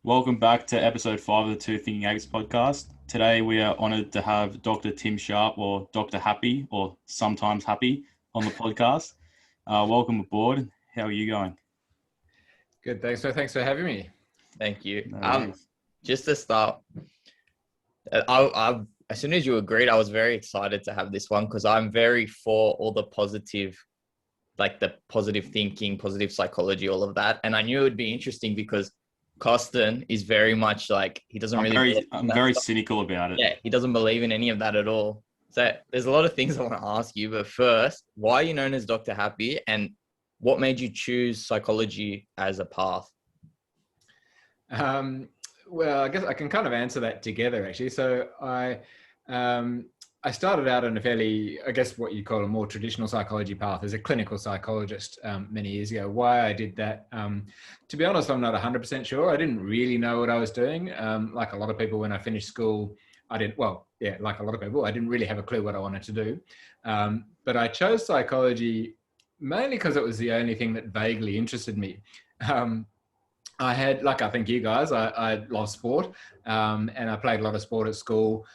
Welcome back to episode 5 of the Two Thinking Apes podcast. Today we are honoured to have Dr. Tim Sharp, or Dr. Happy, or sometimes Happy, on the podcast. Welcome aboard. How are you going? Good, thanks. So thanks for having me. Thank you. No worries. Just to start, as soon as you agreed, I was very excited to have this one because I'm very for all the positive, like the positive thinking, positive psychology, all of that. And I knew it would be interesting because Costin is very much like, he doesn't I'm very cynical about it. Yeah, he doesn't believe in any of that at all. So there's a lot of things I want to ask you, but first, why are you known as Dr. Happy and what made you choose psychology as a path? Well, I guess I can kind of answer that together, actually. So I started out on a fairly, I guess what you call a more traditional psychology path as a clinical psychologist many years ago. Why I did that, to be honest, I'm not 100% sure. I didn't really know what I was doing. Like a lot of people, when I finished school, like a lot of people, I didn't really have a clue what I wanted to do. But I chose psychology mainly because it was the only thing that vaguely interested me. I had, like I think you guys, I love sport, and I played a lot of sport at school,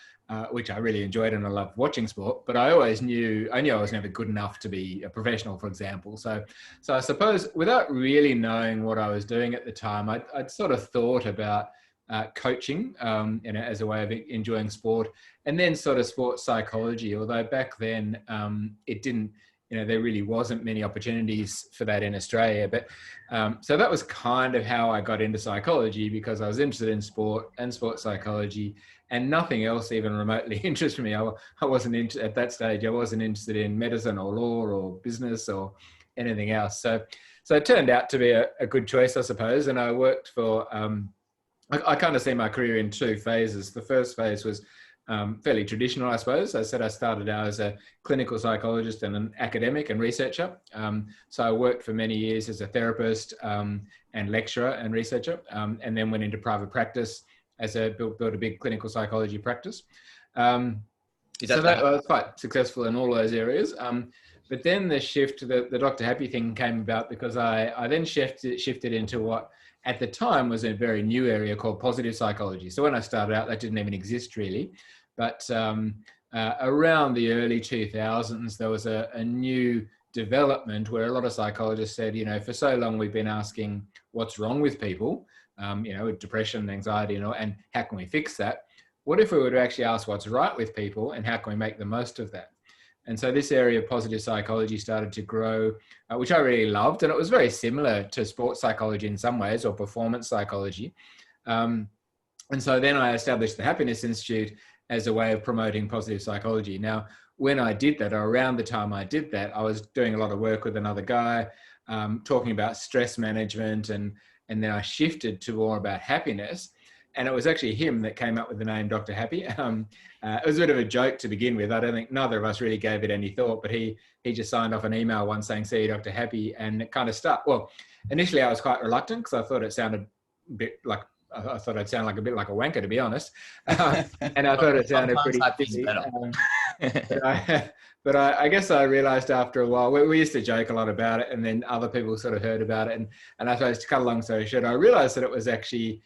which I really enjoyed, and I loved watching sport. But I knew I was never good enough to be a professional, for example. So I suppose without really knowing what I was doing at the time, I'd sort of thought about coaching, as a way of enjoying sport, and then sort of sports psychology. Although back then it didn't. There really wasn't many opportunities for that in Australia. But so that was kind of how I got into psychology, because I was interested in sport and sports psychology, and nothing else even remotely interested me. I wasn't at that stage, I wasn't interested in medicine or law or business or anything else. So it turned out to be a good choice, I suppose. And I worked for, I kind of see my career in two phases. The first phase was fairly traditional, I suppose. I started out as a clinical psychologist and an academic and researcher. So I worked for many years as a therapist and lecturer and researcher, and then went into private practice as built a big clinical psychology practice. So that was quite successful in all those areas. But then the shift, the Dr. Happy thing came about because I then shifted into what at the time was a very new area called positive psychology. So when I started out, that didn't even exist really. But around the early 2000s, there was a new development where a lot of psychologists said, for so long we've been asking what's wrong with people, with depression, anxiety, and how can we fix that? What if we were to actually ask what's right with people and how can we make the most of that? And so this area of positive psychology started to grow, which I really loved. And it was very similar to sports psychology in some ways, or performance psychology. And so then I established the Happiness Institute as a way of promoting positive psychology. Now, when I did that, or around the time I did that, I was doing a lot of work with another guy, talking about stress management. And then I shifted to more about happiness. And it was actually him that came up with the name Dr. Happy. It was a bit of a joke to begin with. I don't think neither of us really gave it any thought, but he just signed off an email once saying, "See you, Dr. Happy," and it kind of stuck. Well, initially I was quite reluctant because I thought it sounded a bit like, I thought I'd sound like a bit like a wanker, to be honest. And I thought it sounded pretty busy. But I guess I realized after a while, we used to joke a lot about it, and then other people sort of heard about it. And I suppose, to cut a long story short, I realized that it was actually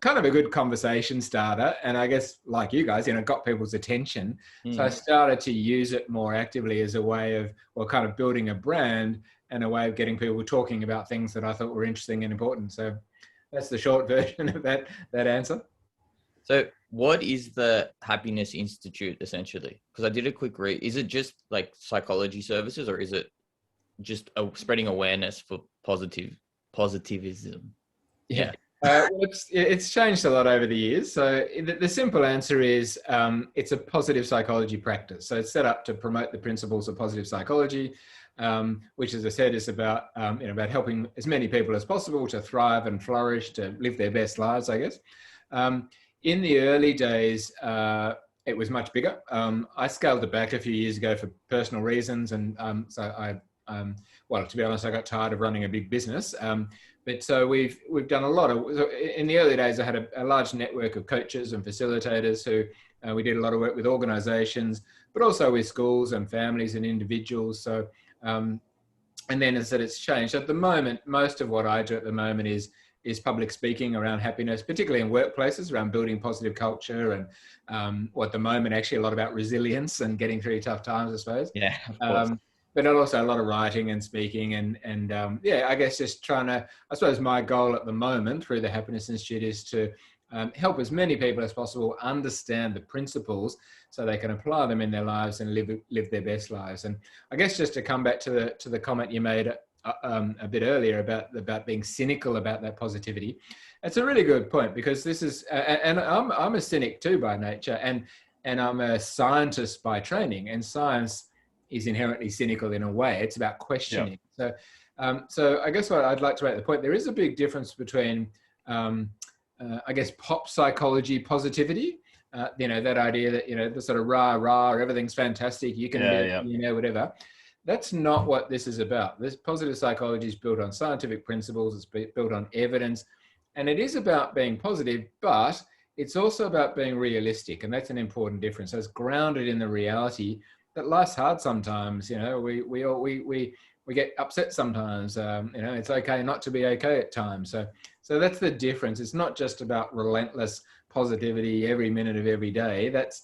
kind of a good conversation starter, and I guess like you guys, got people's attention. So I started to use it more actively as a way of, kind of building a brand and a way of getting people talking about things that I thought were interesting and important. So that's the short version of that answer. So what is the Happiness Institute essentially? Because I did a quick read. Is it just like psychology services, or is it just spreading awareness for positivism? Yeah. It's changed a lot over the years. So the simple answer is it's a positive psychology practice. So it's set up to promote the principles of positive psychology, which, as I said, is about about helping as many people as possible to thrive and flourish, to live their best lives, I guess. In the early days, it was much bigger. I scaled it back a few years ago for personal reasons, and so to be honest, I got tired of running a big business. But so we've done a lot of, in the early days, I had a large network of coaches and facilitators who we did a lot of work with organizations, but also with schools and families and individuals. So, and then as I said, it's changed. At the moment, most of what I do at the moment is is public speaking around happiness, particularly in workplaces, around building positive culture, and at the moment, actually a lot about resilience and getting through tough times, I suppose. Yeah, of course. But also a lot of writing and speaking, and I guess just trying to, I suppose my goal at the moment through the Happiness Institute is to help as many people as possible understand the principles so they can apply them in their lives and live their best lives. And I guess just to come back to the comment you made a bit earlier about being cynical about that positivity, it's a really good point, because this is, and I'm a cynic too by nature, and I'm a scientist by training, and science is inherently cynical in a way. It's about questioning. Yeah. So I guess what I'd like to make the point, there is a big difference between, I guess, pop psychology positivity, that idea that, the sort of rah, everything's fantastic, you can whatever. That's not what this is about. This positive psychology is built on scientific principles. It's built on evidence, and it is about being positive, but it's also about being realistic. And that's an important difference. So it's grounded in the reality that life's hard sometimes. We get upset sometimes. It's okay not to be okay at times. So that's the difference. It's not just about relentless positivity every minute of every day. That's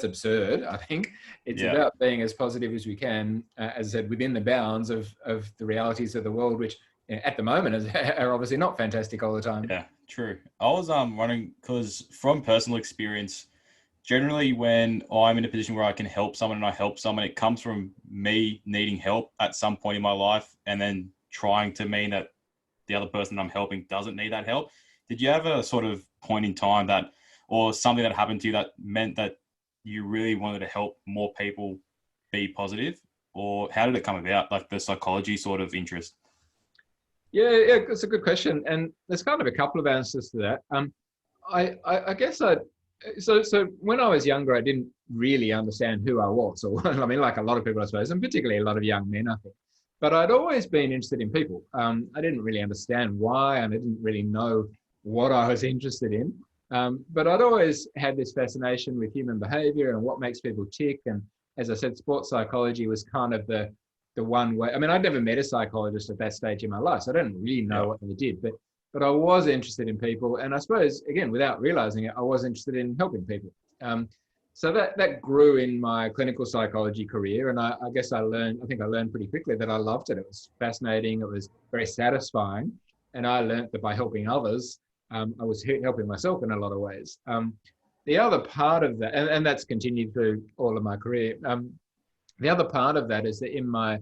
absurd, I think. It's about being as positive as we can, as I said, within the bounds of the realities of the world, which at the moment are obviously not fantastic all the time. Yeah, true. I was wondering, because from personal experience, generally when I'm in a position where I can help someone and I help someone, it comes from me needing help at some point in my life and then trying to mean that the other person I'm helping doesn't need that help. Did you have a sort of point in time that, or something that happened to you that meant that you really wanted to help more people be positive? Or how did it come about, like the psychology sort of interest? Yeah, it's a good question. And there's kind of a couple of answers to that. I guess so when I was younger, I didn't really understand who I was, or I mean, like a lot of people, I suppose, and particularly a lot of young men, I think. But I'd always been interested in people. I didn't really understand why, and I didn't really know what I was interested in. But I'd always had this fascination with human behavior and what makes people tick. And as I said, sports psychology was kind of the one way. I mean, I'd never met a psychologist at that stage in my life, so I didn't really know what they did. But I was interested in people. And I suppose, again, without realizing it, I was interested in helping people. So that grew in my clinical psychology career. And I guess I think I learned pretty quickly that I loved it. It was fascinating. It was very satisfying. And I learned that by helping others, I was helping myself in a lot of ways. The other part of that, and that's continued through all of my career. The other part of that is that in my,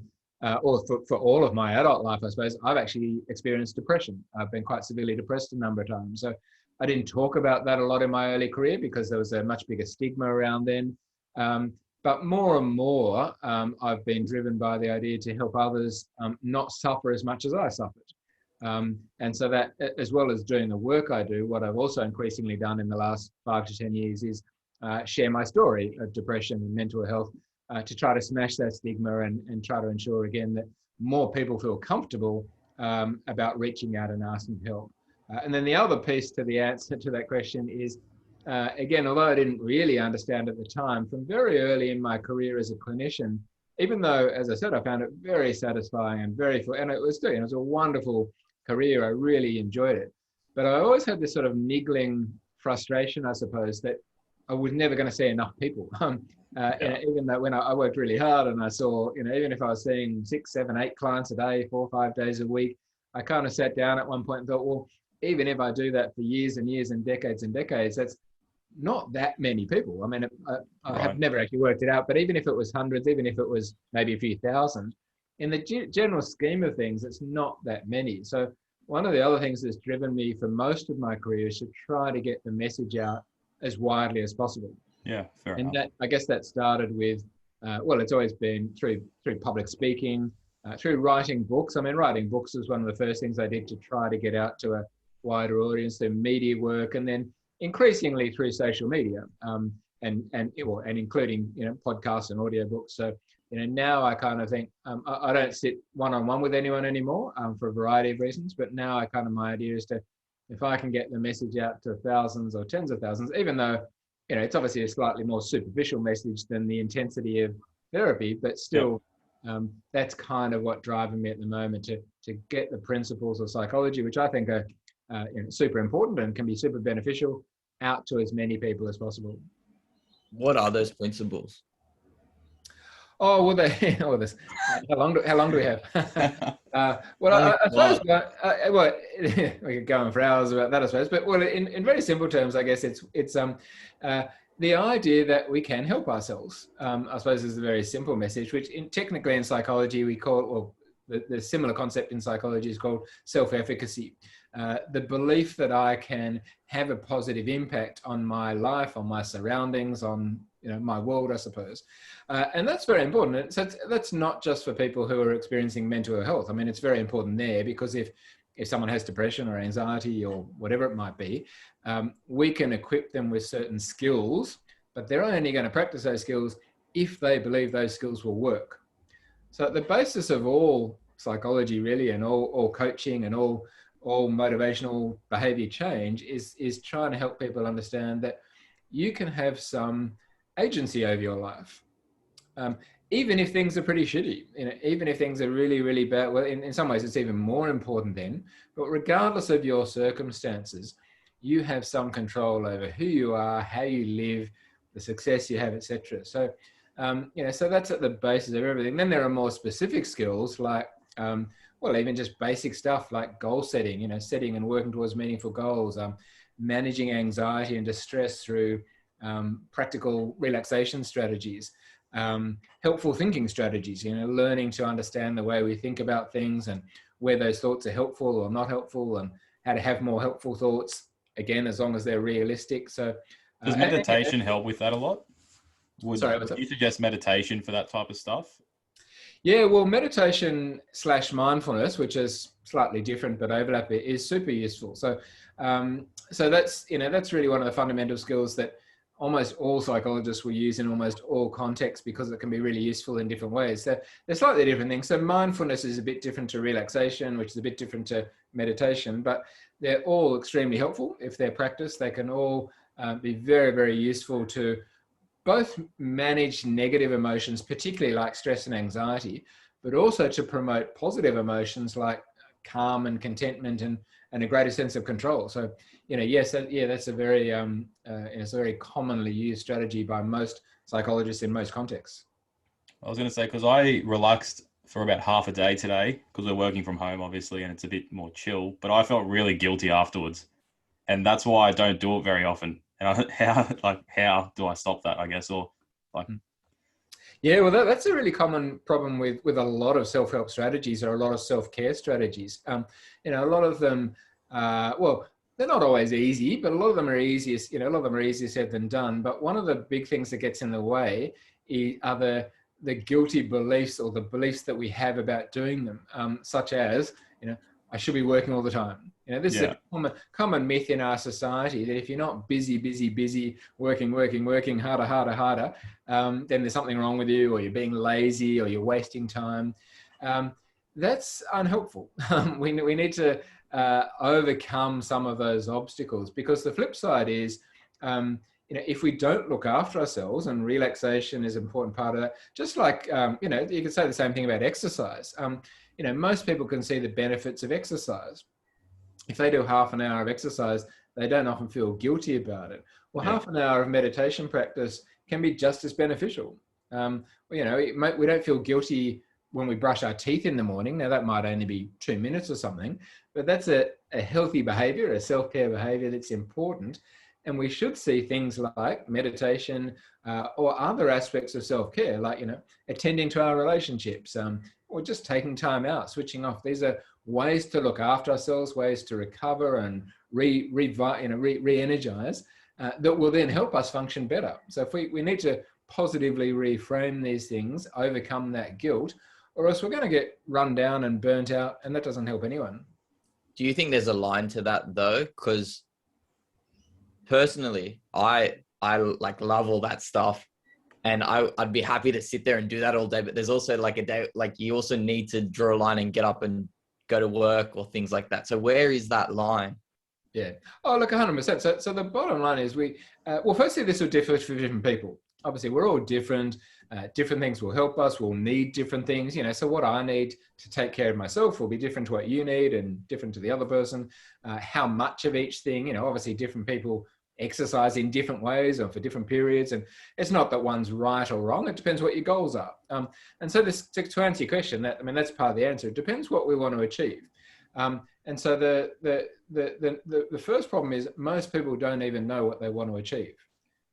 or for all of my adult life, I suppose, I've actually experienced depression. I've been quite severely depressed a number of times. So I didn't talk about that a lot in my early career because there was a much bigger stigma around then. But more and more, I've been driven by the idea to help others not suffer as much as I suffered. And so that, as well as doing the work I do, what I've also increasingly done in the last 5 to 10 years is share my story of depression and mental health to try to smash that stigma and try to ensure, again, that more people feel comfortable about reaching out and asking for help. And then the other piece to the answer to that question is, again, although I didn't really understand at the time, from very early in my career as a clinician, even though, as I said, I found it very satisfying and and it was a wonderful career. I really enjoyed it. But I always had this sort of niggling frustration, I suppose, that I was never going to see enough people. Even though when I worked really hard and I saw, even if I was seeing 6, 7, 8 clients a day, 4 or 5 days a week, I kind of sat down at one point and thought, well, even if I do that for years and years and decades, that's not that many people. I mean, I have never actually worked it out, but even if it was hundreds, even if it was maybe a few thousand, in the general scheme of things, it's not that many. So one of the other things that's driven me for most of my career is to try to get the message out as widely as possible. Yeah, fair enough. And I guess that started with, it's always been through public speaking, through writing books. I mean, writing books was one of the first things I did to try to get out to a wider audience, through media work, and then increasingly through social media, and including podcasts and audiobooks. So now I kind of think I don't sit one-on-one with anyone anymore for a variety of reasons. But now my idea is to, if I can get the message out to thousands or tens of thousands, even though it's obviously a slightly more superficial message than the intensity of therapy, but still, that's kind of what driving me at the moment, to get the principles of psychology, which I think are super important and can be super beneficial out to as many people as possible. What are those principles? Oh, well, how long do we have? Well, I suppose, well, we could go on for hours about that, I suppose. But well, in very simple terms, I guess it's the idea that we can help ourselves. I suppose is a very simple message, which technically in psychology we call, well, the similar concept in psychology is called self-efficacy. The belief that I can have a positive impact on my life, on my surroundings, on my world, I suppose. And that's very important. So that's not just for people who are experiencing mental health. I mean, it's very important there because if someone has depression or anxiety or whatever it might be, we can equip them with certain skills, but they're only going to practice those skills if they believe those skills will work. So at the basis of all psychology really, and all coaching and all motivational behavior change is trying to help people understand that you can have some agency over your life. Even if things are pretty shitty, even if things are really, really bad. Well, in some ways it's even more important then, but regardless of your circumstances, you have some control over who you are, how you live, the success you have, etc. So, so that's at the basis of everything. Then there are more specific skills like, even just basic stuff like goal setting, setting and working towards meaningful goals, managing anxiety and distress through practical relaxation strategies, helpful thinking strategies, learning to understand the way we think about things and where those thoughts are helpful or not helpful and how to have more helpful thoughts, again, as long as they're realistic. So does meditation help with that a lot? Would you suggest meditation for that type of stuff? Yeah, well, meditation / mindfulness, which is slightly different but overlap, is super useful. So, that's that's really one of the fundamental skills that almost all psychologists will use in almost all contexts because it can be really useful in different ways. So they're slightly different things. So mindfulness is a bit different to relaxation, which is a bit different to meditation, but they're all extremely helpful if they're practiced. They can all be very, very useful to both manage negative emotions, particularly like stress and anxiety, but also to promote positive emotions like calm and contentment and a greater sense of control. So, that's a very, it's a very commonly used strategy by most psychologists in most contexts. I was going to say, because I relaxed for about half a day today because we're working from home, obviously, and it's a bit more chill, but I felt really guilty afterwards. And that's why I don't do it very often. And how do I stop that, I guess, or like... Yeah, well, that's a really common problem with a lot of self-help strategies or a lot of self-care strategies. A lot of them, they're not always easy, but a lot of them are easier said than done. But one of the big things that gets in the way are the guilty beliefs or the beliefs that we have about doing them, such as, I should be working all the time. This is a common myth in our society that if you're not busy, working harder, then there's something wrong with you, or you're being lazy, or you're wasting time. That's unhelpful. We need to overcome some of those obstacles, because the flip side is, if we don't look after ourselves, and relaxation is an important part of that, just like, you could say the same thing about exercise. Most people can see the benefits of exercise. If they do half an hour of exercise, they don't often feel guilty about it. Well, half an hour of meditation practice can be just as beneficial. We don't feel guilty when we brush our teeth in the morning. Now, that might only be 2 minutes or something, but that's a healthy behavior, a self-care behavior that's important. And we should see things like meditation or other aspects of self-care, like, attending to our relationships, or just taking time out, switching off. These are ways to look after ourselves, ways to recover and re-energize that will then help us function better. So if we need to positively reframe these things, overcome that guilt, or else we're going to get run down and burnt out, and that doesn't help anyone. Do you think there's a line to that though? Because personally, I like love all that stuff, and I'd be happy to sit there and do that all day. But there's also like a day, like you also need to draw a line and get up and go to work or things like that. So where is that line? Yeah. Oh, look, 100%. So the bottom line is firstly, this will differ for different people. Obviously, we're all different. Different things will help us. We'll need different things, so what I need to take care of myself will be different to what you need and different to the other person. How much of each thing, obviously different people exercise in different ways or for different periods. And it's not that one's right or wrong. It depends what your goals are. And so to answer your question, that's part of the answer. It depends what we want to achieve. And so the first problem is most people don't even know what they want to achieve.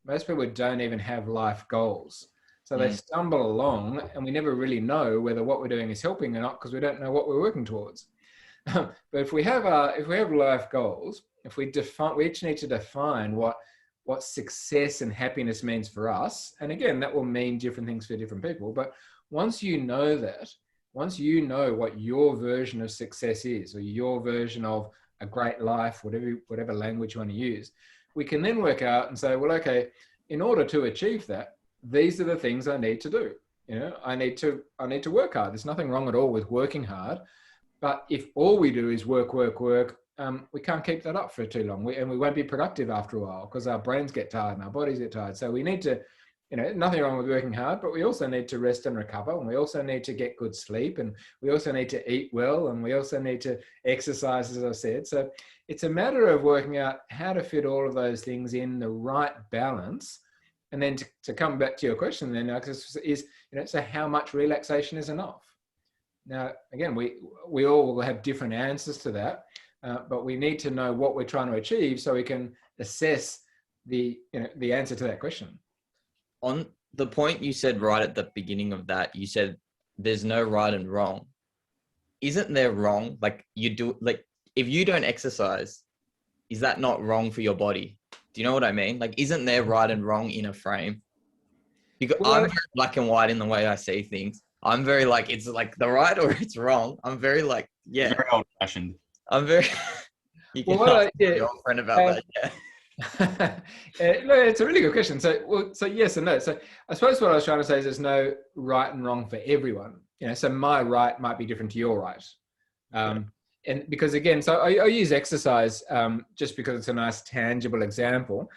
Most people don't even have life goals. So they stumble along and we never really know whether what we're doing is helping or not because we don't know what we're working towards. But if we have life goals, we each need to define what success and happiness means for us. And again, that will mean different things for different people. But once you know what your version of success is, or your version of a great life, whatever language you want to use, we can then work out and say, well, okay, in order to achieve that, these are the things I need to do. I need to work hard. There's nothing wrong at all with working hard. But if all we do is work, we can't keep that up for too long. We won't be productive after a while because our brains get tired and our bodies get tired. So we need to, nothing wrong with working hard, but we also need to rest and recover. And we also need to get good sleep. And we also need to eat well. And we also need to exercise, as I said. So it's a matter of working out how to fit all of those things in the right balance. And then to come back to your question then, is, so how much relaxation is enough? Now, again, we all will have different answers to that, but we need to know what we're trying to achieve so we can assess the answer to that question. On the point you said right at the beginning of that, you said there's no right and wrong. Isn't there wrong? Like if you don't exercise, is that not wrong for your body? Do you know what I mean? Like, isn't there right and wrong in a frame? Because I'm very black and white in the way I see things. I'm very like, it's like the right or it's wrong. I'm very like, yeah. Very old fashioned. I'm very, you can ask your friend about that. Yeah. No, it's a really good question. So yes and no. So I suppose what I was trying to say is there's no right and wrong for everyone. So my right might be different to your right. And because again, so I use exercise just because it's a nice tangible example.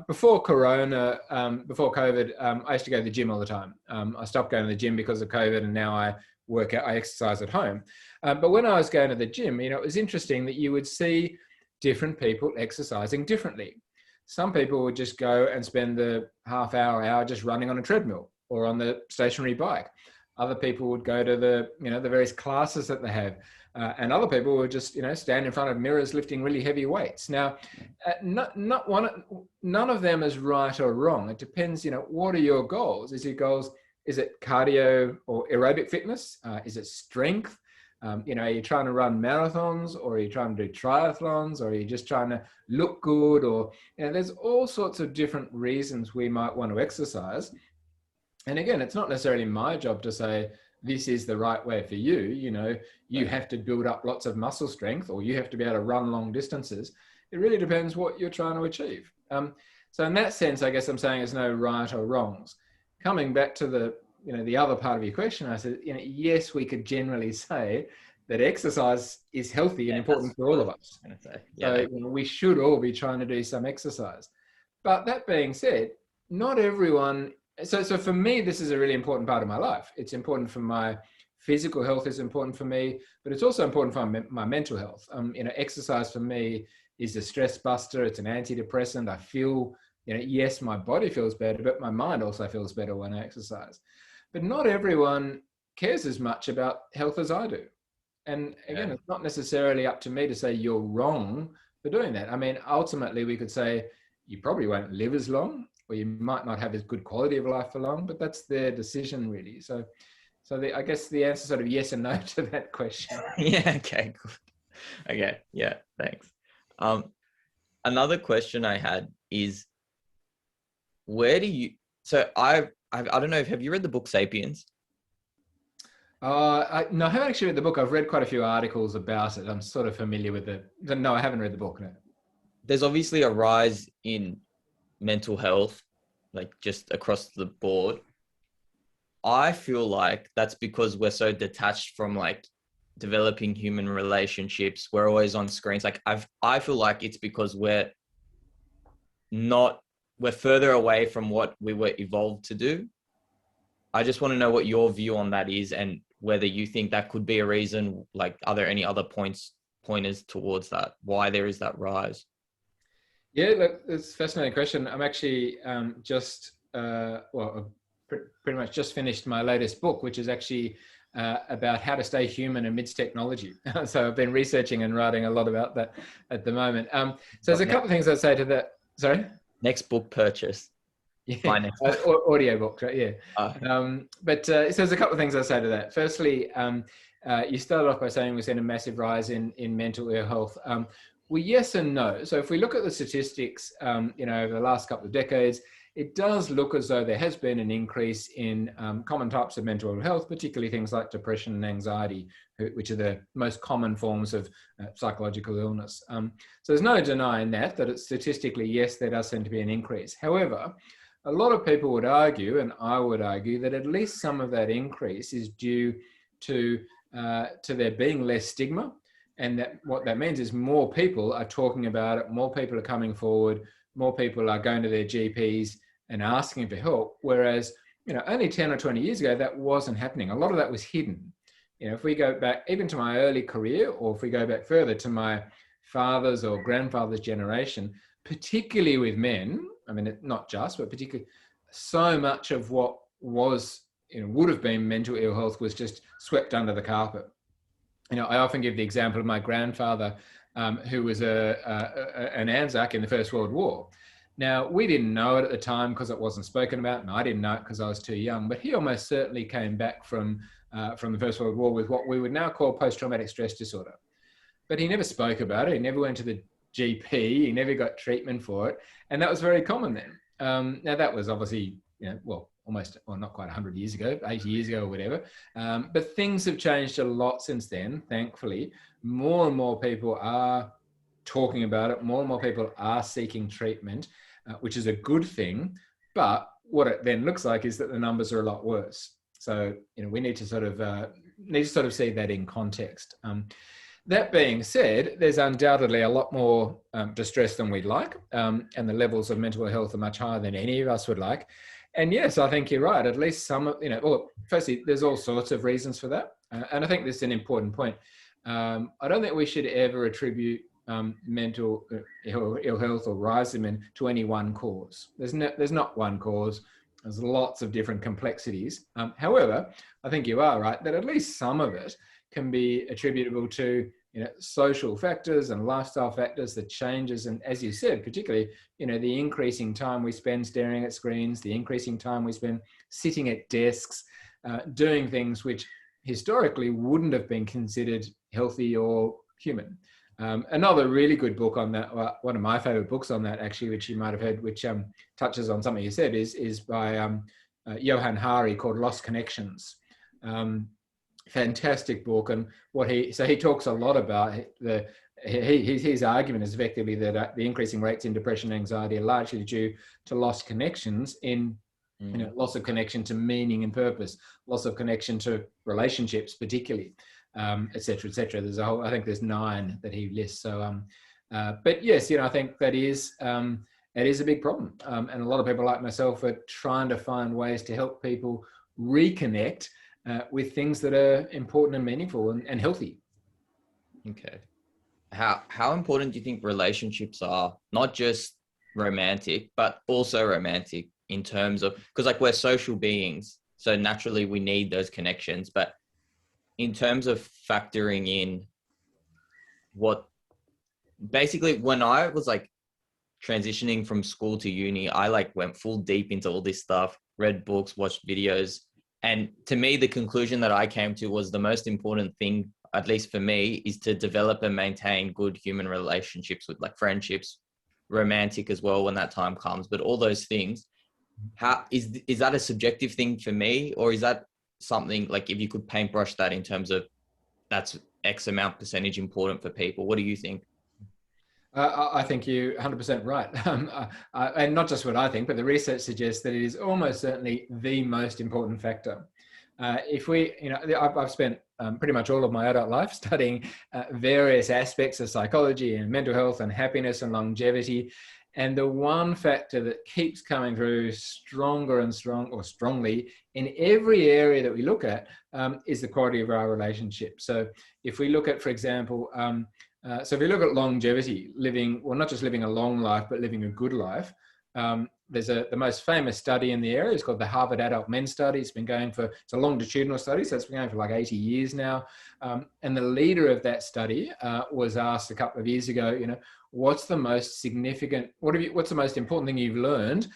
Before before COVID, I used to go to the gym all the time. I stopped going to the gym because of COVID, and now I exercise at home. But when I was going to the gym, it was interesting that you would see different people exercising differently. Some people would just go and spend the hour just running on a treadmill or on the stationary bike. Other people would go to the various classes that they have. And other people would just, stand in front of mirrors lifting really heavy weights. Now, none of them is right or wrong. It depends, what are your goals? Is it cardio or aerobic fitness? Is it strength? Are you trying to run marathons, or are you trying to do triathlons, or are you just trying to look good? Or, there's all sorts of different reasons we might want to exercise. And again, it's not necessarily my job to say, this is the right way for you. You have to build up lots of muscle strength, or you have to be able to run long distances. It really depends what you're trying to achieve. So in that sense, I guess I'm saying there's no right or wrongs. Coming back to the other part of your question, I said, yes, we could generally say that exercise is healthy and important for all of us. So we should all be trying to do some exercise. But that being said, not everyone. So for me, this is a really important part of my life. It's important for my physical health, is important for me, but it's also important for my mental health. Exercise for me is a stress buster. It's an antidepressant. I feel, yes, my body feels better, but my mind also feels better when I exercise. But not everyone cares as much about health as I do. And again, It's not necessarily up to me to say you're wrong for doing that. I mean, ultimately, we could say you probably won't live as long, or you might not have as good quality of life for long, but that's their decision really. So I guess the answer is sort of yes and no to that question. Yeah. Okay. Good. Okay. Yeah. Thanks. Another question I had is, I don't know, have you read the book Sapiens? No, I haven't actually read the book. I've read quite a few articles about it. I'm sort of familiar with it. No, I haven't read the book. No. There's obviously a rise in mental health, like just across the board. I feel like that's because we're so detached from like developing human relationships. We're always on screens. Like I feel like it's because we're further away from what we were evolved to do. I just want to know what your view on that is, and whether you think that could be a reason. Like, are there any other pointers towards that, why there is that rise? Yeah, look, it's a fascinating question. I'm actually pretty much just finished my latest book, which is actually about how to stay human amidst technology. So I've been researching and writing a lot about that at the moment. So there's a couple of things I'd say to that. Sorry? Next book purchase. Yeah, audio book, right? Yeah. So there's a couple of things I'd say to that. Firstly, you started off by saying we've seen a massive rise in mental ill health. Well, yes and no. So if we look at the statistics, over the last couple of decades, it does look as though there has been an increase in common types of mental ill health, particularly things like depression and anxiety, which are the most common forms of psychological illness. So there's no denying that it's statistically, yes, there does seem to be an increase. However, a lot of people would argue, and I would argue, that at least some of that increase is due to there being less stigma. And that what that means is more people are talking about it, more people are coming forward, more people are going to their GPs and asking for help. Whereas, only 10 or 20 years ago, that wasn't happening. A lot of that was hidden. If we go back even to my early career, or if we go back further to my father's or grandfather's generation, particularly with men, I mean, not just, but particularly, so much of what was, would have been mental ill health was just swept under the carpet. I often give the example of my grandfather, who was an Anzac in the First World War. Now, we didn't know it at the time because it wasn't spoken about, and I didn't know it because I was too young, but he almost certainly came back from the First World War with what we would now call post-traumatic stress disorder. But he never spoke about it. He never went to the GP. He never got treatment for it. And that was very common then. Now, that was obviously, not quite 100 years ago, 80 years ago or whatever. But things have changed a lot since then, thankfully. More and more people are talking about it. More and more people are seeking treatment, which is a good thing. But what it then looks like is that the numbers are a lot worse. So, we need to sort of see that in context. That being said, there's undoubtedly a lot more distress than we'd like, and the levels of mental health are much higher than any of us would like. And yes, I think you're right. At least some, firstly, there's all sorts of reasons for that. And I think this is an important point. I don't think we should ever attribute mental ill health or rise in men to any one cause. There's not one cause. There's lots of different complexities. However, I think you are right that at least some of it can be attributable to social factors and lifestyle factors, the changes, and as you said, particularly the increasing time we spend staring at screens, the increasing time we spend sitting at desks, doing things which historically wouldn't have been considered healthy or human. Another really good book on that, one of my favorite books on that actually, which you might have heard, which touches on something you said, is by Johann Hari, called Lost Connections. Fantastic book. And he talks a lot about his argument is effectively that the increasing rates in depression and anxiety are largely due to lost connections in loss of connection to meaning and purpose, loss of connection to relationships particularly, et cetera, et cetera. I think there's 9 that he lists. So but yes, I think that is it is a big problem, and a lot of people like myself are trying to find ways to help people reconnect with things that are important and meaningful and healthy. Okay. How important do you think relationships are, not just romantic, but also romantic, in terms of, because we're social beings, so naturally we need those connections, but in terms of factoring in what, basically when I was transitioning from school to uni, I went full deep into all this stuff, read books, watched videos. And to me, the conclusion that I came to was the most important thing, at least for me, is to develop and maintain good human relationships with friendships, romantic as well when that time comes, but all those things. How is that a subjective thing for me, or is that something if you could paintbrush that in terms of that's X amount percentage important for people? What do you think? I think you're 100% right. And not just what I think, but the research suggests that it is almost certainly the most important factor. If we, I've spent pretty much all of my adult life studying various aspects of psychology and mental health and happiness and longevity. And the one factor that keeps coming through stronger and strongly in every area that we look at is the quality of our relationship. So if we look at, for example, so if we look at longevity, not just living a long life, but living a good life, there's the most famous study in the area is called the Harvard Adult Men Study. It's a longitudinal study, so it's been going for like 80 years now. And the leader of that study was asked a couple of years ago, what's the most significant, what's the most important thing you've learned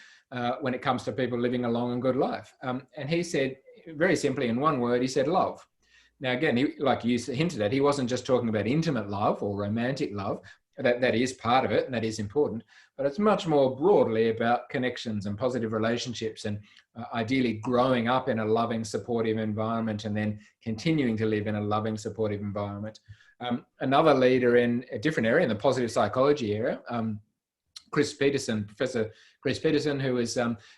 when it comes to people living a long and good life? And he said, very simply in one word, he said love. Now, again, like you hinted at, he wasn't just talking about intimate love or romantic love. That is part of it, and that is important, but it's much more broadly about connections and positive relationships, and ideally growing up in a loving, supportive environment and then continuing to live in a loving, supportive environment. Another leader in a different area, in the positive psychology area, Professor Chris Peterson, who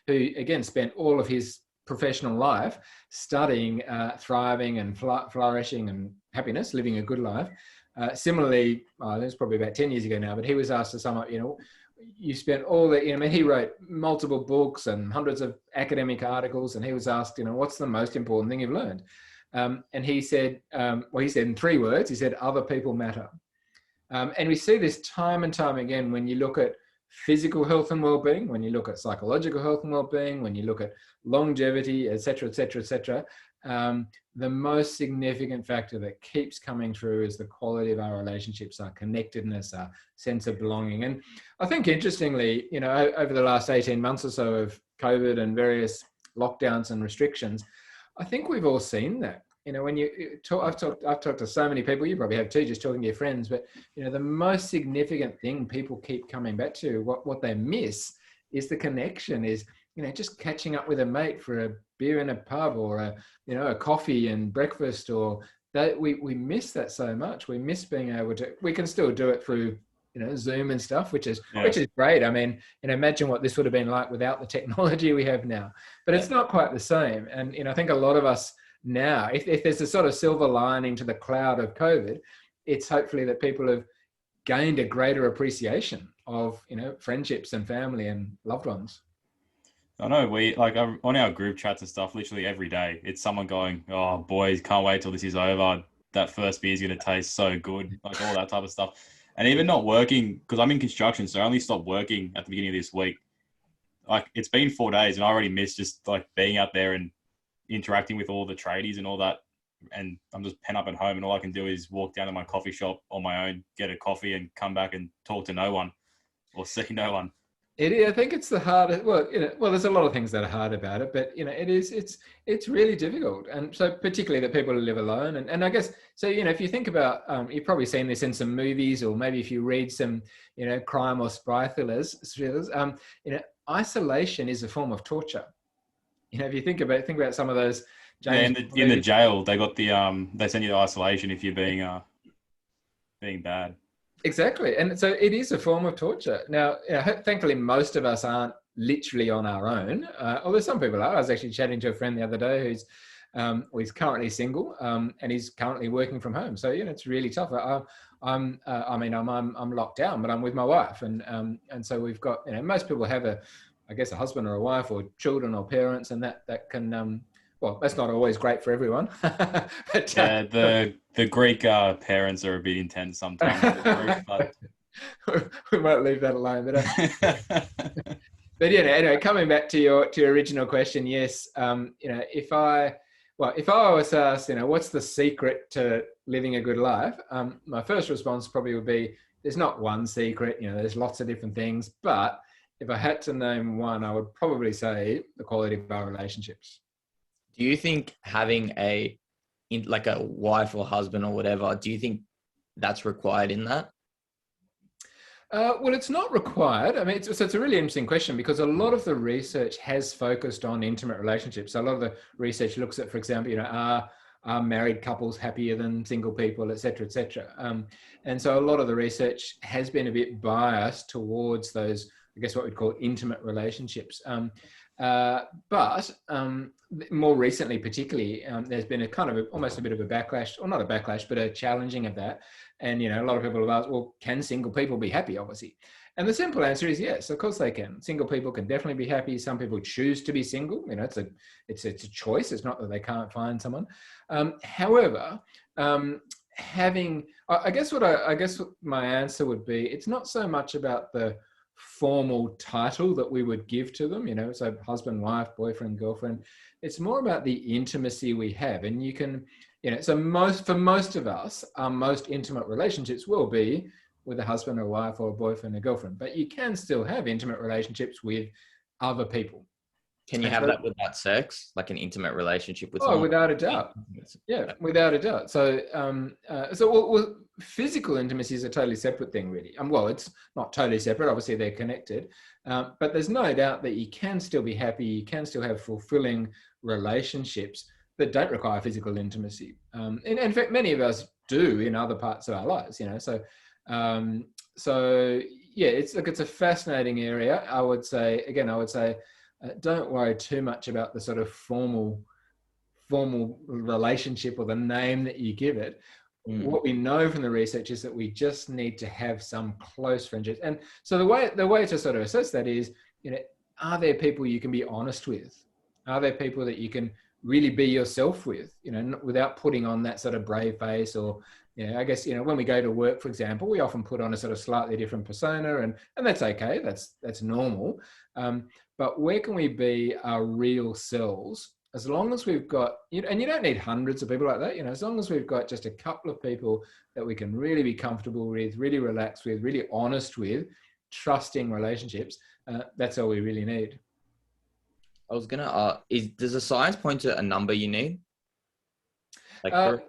again spent all of his professional life studying thriving and flourishing and happiness, living a good life. Similarly, that's probably about 10 years ago now, but he was asked to sum up, you spent all the, he wrote multiple books and hundreds of academic articles, and he was asked, what's the most important thing you've learned? And he said, he said in 3 words, he said, other people matter. And we see this time and time again when you look at physical health and well-being, when you look at psychological health and well-being, when you look at longevity, et cetera, et cetera, et cetera. The most significant factor that keeps coming through is the quality of our relationships, our connectedness, our sense of belonging. And I think interestingly, over the last 18 months or so of COVID and various lockdowns and restrictions, I think we've all seen that. When you talk, I've talked to so many people, you probably have too, just talking to your friends, but the most significant thing people keep coming back to, what they miss is the connection, is just catching up with a mate for a beer in a pub or a coffee and breakfast, or that we miss that so much. We miss being able to, we can still do it through, Zoom and stuff, which is great. I mean, imagine what this would have been like without the technology we have now, but it's not quite the same. And I think a lot of us now, if there's a sort of silver lining to the cloud of COVID, it's hopefully that people have gained a greater appreciation of, friendships and family and loved ones. I know on our group chats and stuff, literally every day, it's someone going, oh, boys, can't wait till this is over. That first beer is going to taste so good, like all that type of stuff. And even not working, because I'm in construction, so I only stopped working at the beginning of this week. Like, it's been 4 days and I already miss just like being out there and interacting with all the tradies and all that. And I'm just pent up at home, and all I can do is walk down to my coffee shop on my own, get a coffee and come back and talk to no one or see no one. I think it's the hardest. Well, there's a lot of things that are hard about it, but it's really difficult, and so particularly that people who live alone, and I guess so. If you think about, you've probably seen this in some movies, or maybe if you read some, crime or spy thrillers, isolation is a form of torture. If you think about some of those. James, in the jail, they got they send you to isolation if you're being bad. Exactly. And so it is a form of torture. Now, thankfully, most of us aren't literally on our own, although some people are. I was actually chatting to a friend the other day who's currently single, and he's currently working from home. So, it's really tough. I'm locked down, but I'm with my wife. And so we've got, most people have a husband or a wife or children or parents, and that can, well, that's not always great for everyone. But, the Greek parents are a bit intense sometimes. But... we might leave that alone. But anyway, coming back to your original question, yes, if I was asked, what's the secret to living a good life? My first response probably would be, there's not one secret. There's lots of different things, but if I had to name one, I would probably say the quality of our relationships. Do you think having a wife or husband or whatever, do you think that's required in that? Well, it's not required. I mean, it's a really interesting question, because a lot of the research has focused on intimate relationships. So a lot of the research looks at, for example, are married couples happier than single people, et cetera, et cetera. And so a lot of the research has been a bit biased towards those I guess what we'd call intimate relationships. But more recently, particularly, there's been a kind of almost a bit of a backlash, or not a backlash, but a challenging of that. And, a lot of people have asked, well, can single people be happy, obviously? And the simple answer is yes, of course they can. Single people can definitely be happy. Some people choose to be single. It's a choice. It's not that they can't find someone. However, I guess what my answer would be, it's not so much about the formal title that we would give to them, so husband, wife, boyfriend, girlfriend. It's more about the intimacy we have. And you can, so for most of us, our most intimate relationships will be with a husband or wife or a boyfriend or girlfriend, but you can still have intimate relationships with other people. Can you have that without sex, like an intimate relationship with someone? Without a doubt. Yeah, without a doubt. So, physical intimacy is a totally separate thing, really. Well, it's not totally separate. Obviously, they're connected. But there's no doubt that you can still be happy. You can still have fulfilling relationships that don't require physical intimacy. And in fact, many of us do in other parts of our lives. So yeah, it's a fascinating area. I would say, don't worry too much about the sort of formal relationship or the name that you give it. What we know from the research is that we just need to have some close friendships. And so the way to sort of assess that is, are there people you can be honest with? Are there people that you can really be yourself with, without putting on that sort of brave face? Or, I guess, when we go to work, for example, we often put on a sort of slightly different persona, and that's okay. That's normal. But where can we be our real selves? As long as we've got, and you don't need hundreds of people like that, as long as we've got just a couple of people that we can really be comfortable with, really relax with, really honest with, trusting relationships, that's all we really need. I was going to does the science point to a number you need? Like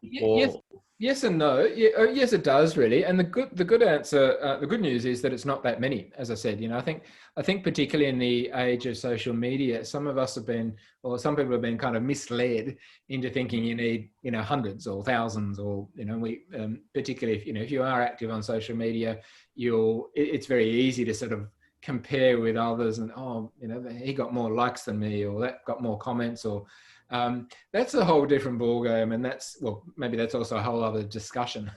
yes and no. Yes, it does really. And the good answer, the good news is that it's not that many. As I said, I think particularly in the age of social media, some people have been kind of misled into thinking you need, hundreds or thousands, or particularly if you are active on social media, it's very easy to sort of compare with others and he got more likes than me, or that got more comments, or that's a whole different ballgame, and maybe that's also a whole other discussion.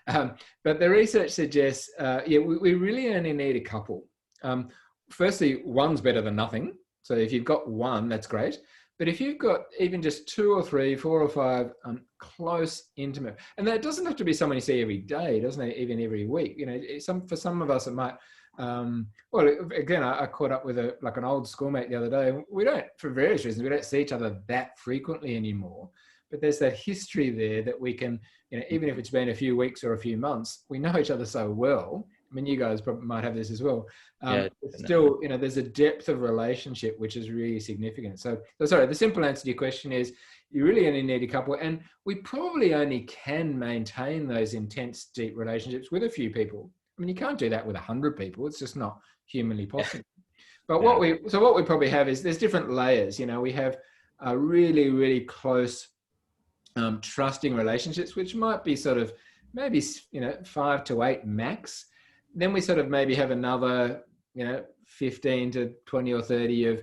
But the research suggests, we really only need a couple. Firstly, one's better than nothing. So if you've got one, that's great. But if you've got even just 2 or 3, 4 or 5 close, intimate, and that doesn't have to be someone you see every day, doesn't it? Even every week. For some of us it might. Again, I caught up with an old schoolmate the other day. We don't, for various reasons, we don't see each other that frequently anymore. But there's that history there that we can, even if it's been a few weeks or a few months, we know each other so well. I mean, you guys probably might have this as well. Still, there's a depth of relationship which is really significant. So sorry, the simple answer to your question is you really only need a couple, and we probably only can maintain those intense, deep relationships with a few people. I mean, you can't do that with 100 people. It's just not humanly possible. But what we probably have is there's different layers. We have a really, really close, trusting relationships, which might be sort of maybe 5 to 8 max. Then we sort of maybe have another 15 to 20 or 30 of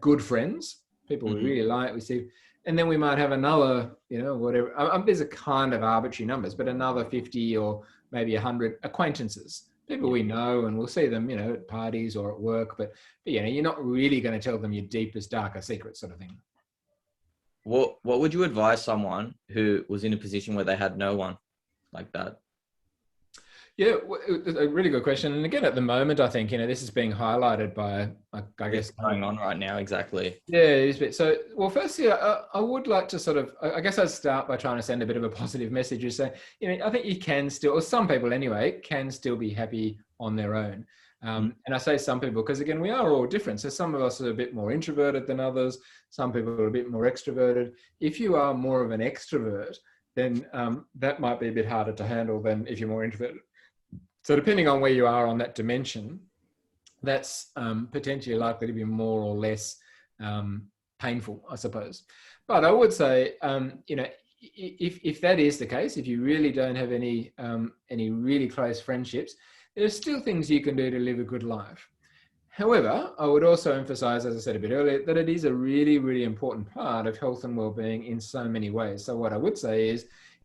good friends, people we really like. We see, and then we might have another whatever. There's a kind of arbitrary numbers, but another 50 or maybe 100 acquaintances, people we know, and we'll see them, at parties or at work, but you're not really going to tell them your deepest, darkest secrets, sort of thing. What would you advise someone who was in a position where they had no one like that? Yeah, a really good question. And again, at the moment, I think, this is being highlighted by, I guess, going on right now. Exactly. Yeah, it is a bit. So, well, firstly, I would like to sort of, I guess I'd start by trying to send a bit of a positive message. Is say, I think you can still, or some people anyway, can still be happy on their own. And I say some people because, again, we are all different. So some of us are a bit more introverted than others. Some people are a bit more extroverted. If you are more of an extrovert, then that might be a bit harder to handle than if you're more introverted. So depending on where you are on that dimension, that's potentially likely to be more or less painful, I suppose. But I would say, if that is the case, if you really don't have any really close friendships, there's still things you can do to live a good life. However, I would also emphasize, as I said a bit earlier, that it is a really, really important part of health and well-being in so many ways. So what I would say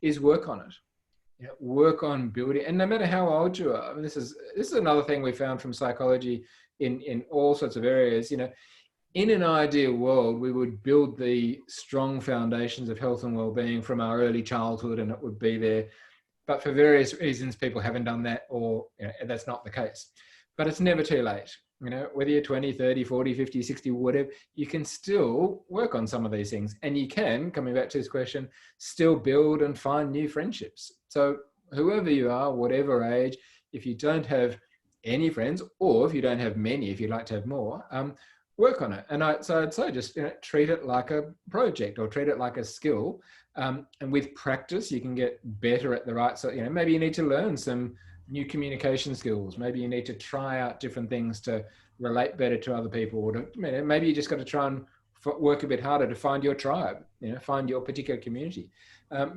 is work on it. Work on building, and no matter how old you are, I mean, this is another thing we found from psychology in all sorts of areas. In an ideal world, we would build the strong foundations of health and well-being from our early childhood, and it would be there. But for various reasons, people haven't done that, or that's not the case. But it's never too late. Whether you're 20, 30, 40, 50, 60, whatever, you can still work on some of these things. And you can, coming back to this question, still build and find new friendships. So whoever you are, whatever age, if you don't have any friends, or if you don't have many, if you'd like to have more, work on it. And so I'd say just treat it like a project, or treat it like a skill. And with practice, you can get better at the right. So, maybe you need to learn some new communication skills. Maybe you need to try out different things to relate better to other people. Or maybe you just got to try and work a bit harder to find your tribe, find your particular community.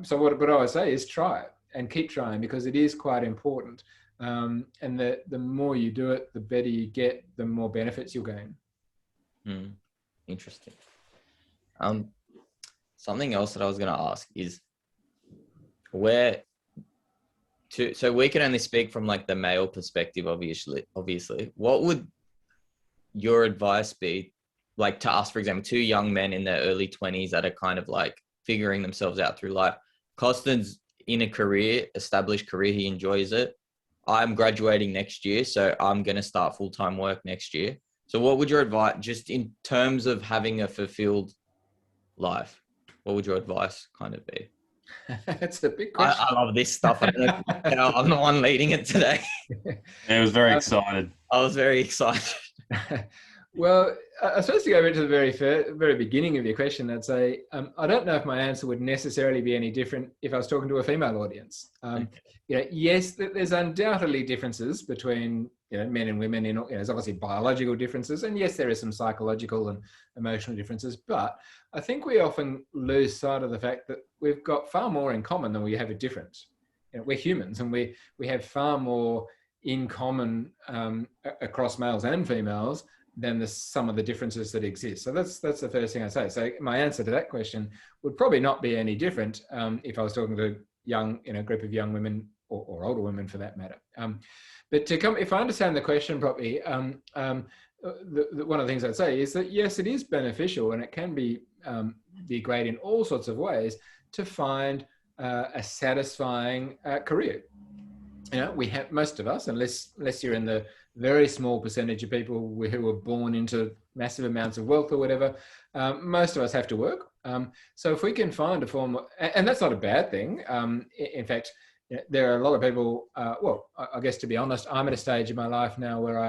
So what I would say is try it and keep trying, because it is quite important. And the more you do it, the better you get, the more benefits you'll gain. Interesting. Something else that I was going to ask is so we can only speak from like the male perspective, obviously. What would your advice be, like, to us, for example, two young men in their early 20s that are kind of like figuring themselves out through life? Costin's in a established career. He enjoys it. I'm graduating next year, so I'm going to start full-time work next year. So what would your advice, just in terms of having a fulfilled life, what would your advice kind of be? That's a big question. I love this stuff. I don't know if you know, I'm the one leading it today. I was very excited. I was very excited. Well, I suppose to go back to the very beginning of your question, I'd say, I don't know if my answer would necessarily be any different if I was talking to a female audience. Yes, there's undoubtedly differences between men and women. There's obviously biological differences, and yes, there are some psychological and emotional differences. But I think we often lose sight of the fact that we've got far more in common than we have a difference. We're humans, and we have far more in common across males and females than some of the differences that exist. So that's the first thing I say. So my answer to that question would probably not be any different if I was talking to a group of young women or older women for that matter. But if I understand the question properly, one of the things I'd say is that yes, it is beneficial, and it can be great in all sorts of ways to find a satisfying career. We have, most of us, unless you're in the very small percentage of people who were born into massive amounts of wealth or whatever, most of us have to work. So if we can find a form, and that's not a bad thing. In fact, there are a lot of people, I guess, to be honest, I'm at a stage in my life now where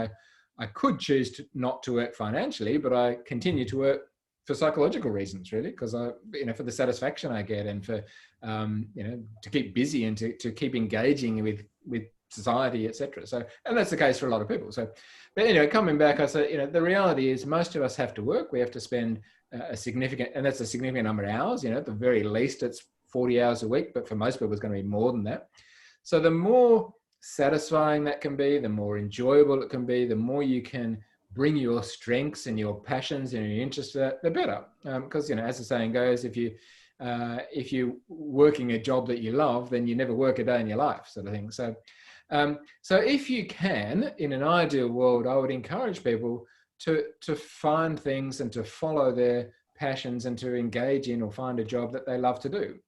I could choose not to work financially, but I continue to work for psychological reasons, really, because for the satisfaction I get, and for to keep busy and to keep engaging with society, etc. So, and that's the case for a lot of people. So, but anyway, coming back, I say, the reality is most of us have to work. We have to spend a significant number of hours. At the very least, it's 40 hours a week, but for most people, it's going to be more than that. So the more satisfying that can be, the more enjoyable it can be, the more you can bring your strengths and your passions and your interests to that, the better. Because, as the saying goes, if you're working a job that you love, then you never work a day in your life, sort of thing. So, so if you can, in an ideal world, I would encourage people to find things and to follow their passions and to engage in or find a job that they love to do.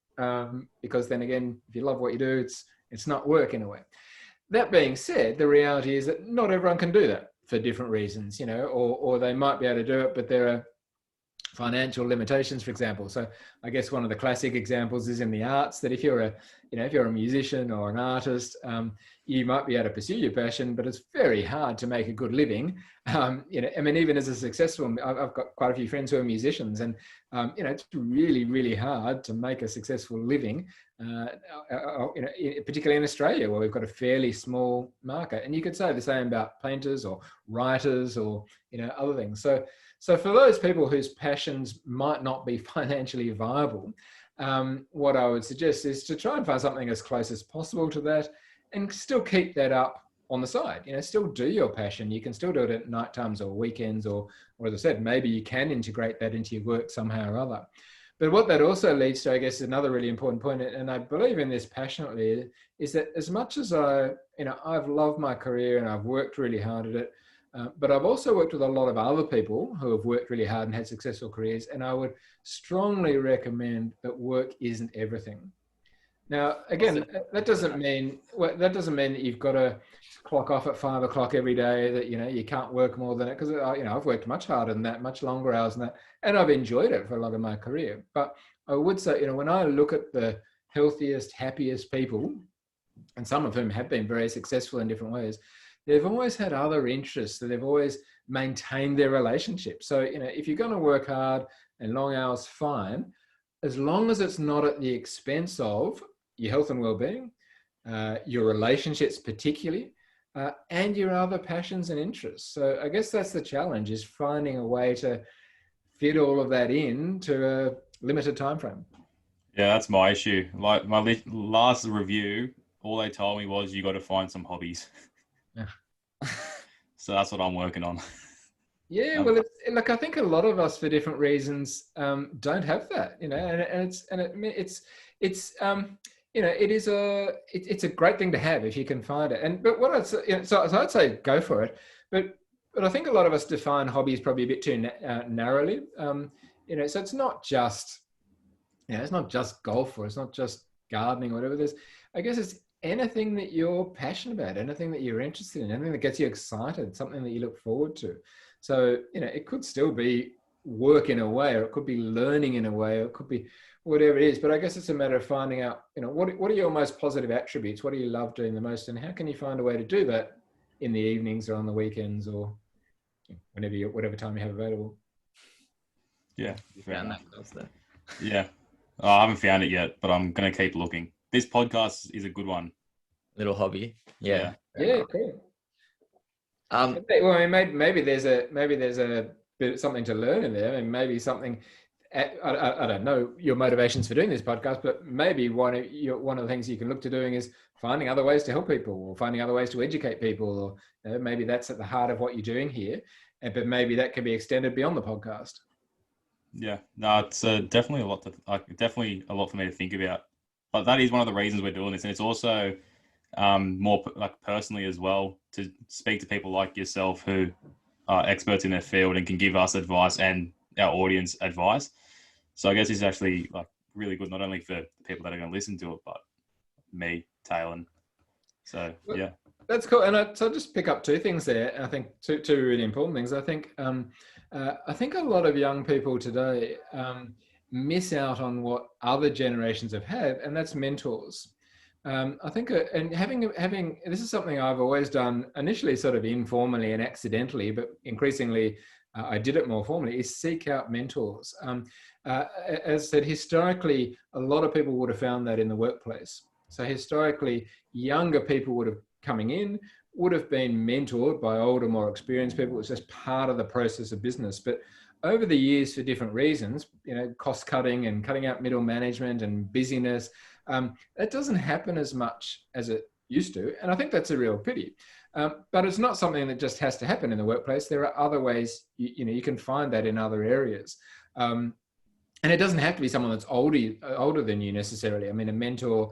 Because then again, if you love what you do, it's not work in a way. That being said, the reality is that not everyone can do that for different reasons, or they might be able to do it, but there are financial limitations, for example. So I guess one of the classic examples is in the arts, that if you're a musician or an artist, you might be able to pursue your passion, but it's very hard to make a good living. Even as a successful, I've got quite a few friends who are musicians, and it's really, really hard to make a successful living, particularly in Australia, where we've got a fairly small market. And you could say the same about painters or writers or other things. So for those people whose passions might not be financially viable, what I would suggest is to try and find something as close as possible to that, and still keep that up on the side. Still do your passion. You can still do it at night times or weekends, or as I said, maybe you can integrate that into your work somehow or other. But what that also leads to, I guess, another really important point, and I believe in this passionately, is that as much as I've loved my career and I've worked really hard at it, but I've also worked with a lot of other people who have worked really hard and had successful careers. And I would strongly recommend that work isn't everything. Now, again, that doesn't mean that you've got to clock off at 5 o'clock every day, that, you can't work more than it. Because, I've worked much harder than that, much longer hours than that. And I've enjoyed it for a lot of my career. But I would say, when I look at the healthiest, happiest people, and some of whom have been very successful in different ways, they've always had other interests. So they've always maintained their relationships. So, if you're going to work hard and long hours, fine, as long as it's not at the expense of your health and well-being, your relationships particularly, and your other passions and interests. So I guess that's the challenge, is finding a way to fit all of that into a limited time frame. Yeah, that's my issue. Like my last review, all they told me was you got to find some hobbies. Yeah. So that's what I'm working on. Yeah, well, look, I think a lot of us, for different reasons, don't have that, it's a great thing to have if you can find it. But what I'd say, so I'd say go for it. But I think a lot of us define hobbies probably a bit too narrowly. So it's not just, it's not just golf, or it's not just gardening or whatever. I guess it's anything that you're passionate about, anything that you're interested in, anything that gets you excited, something that you look forward to. So, it could still be work in a way, or it could be learning in a way, or it could be whatever it is. But I guess it's a matter of finding out, what are your most positive attributes? What do you love doing the most? And how can you find a way to do that in the evenings or on the weekends, or whatever time you have available? Yeah. You found that close there. Yeah. I haven't found it yet, but I'm going to keep looking. This podcast is a good one. Little hobby. Yeah. Yeah, cool. Well, I mean, maybe there's a bit something to learn in there, and maybe something. I don't know your motivations for doing this podcast, but maybe one of the things you can look to doing is finding other ways to help people, or finding other ways to educate people, or maybe that's at the heart of what you're doing here. But maybe that can be extended beyond the podcast. Yeah, no, it's definitely a lot for me to think about. But that is one of the reasons we're doing this, and it's also more like personally as well, to speak to people like yourself who are experts in their field and can give us advice and our audience advice. So I guess it's actually like really good, not only for the people that are going to listen to it, but me, Talon. So yeah, that's cool. And so I'll just pick up two things there. I think two really important things. I think a lot of young people today miss out on what other generations have had, and that's mentors. I think, and having this is something I've always done initially, sort of informally and accidentally, but increasingly I did it more formally, is seek out mentors. As I said, historically, a lot of people would have found that in the workplace. So historically, younger people would have been mentored by older, more experienced people. It's just part of the process of business. But over the years, for different reasons, cost cutting and cutting out middle management and busyness, that doesn't happen as much as it used to. And I think that's a real pity. But it's not something that just has to happen in the workplace. There are other ways, you can find that in other areas. And it doesn't have to be someone that's older than you necessarily. I mean, a mentor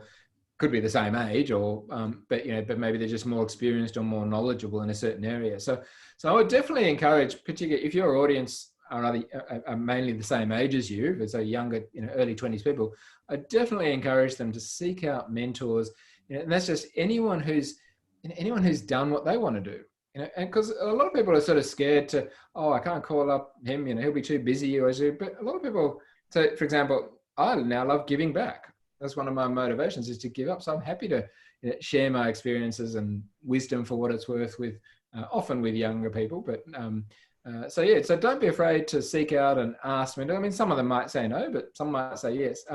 could be the same age, or but maybe they're just more experienced or more knowledgeable in a certain area. So I would definitely encourage, particularly if your audience are mainly the same age as you, if it's a younger, early 20s people, I definitely encourage them to seek out mentors. And that's just anyone who's done what they want to do. And because a lot of people are sort of scared to, I can't call up him, he'll be too busy, but a lot of people. So, for example, I now love giving back. That's one of my motivations, is to give up. So I'm happy to share my experiences and wisdom for what it's worth with, often with younger people. But so don't be afraid to seek out and ask mentors. I mean, some of them might say no, but some might say yes.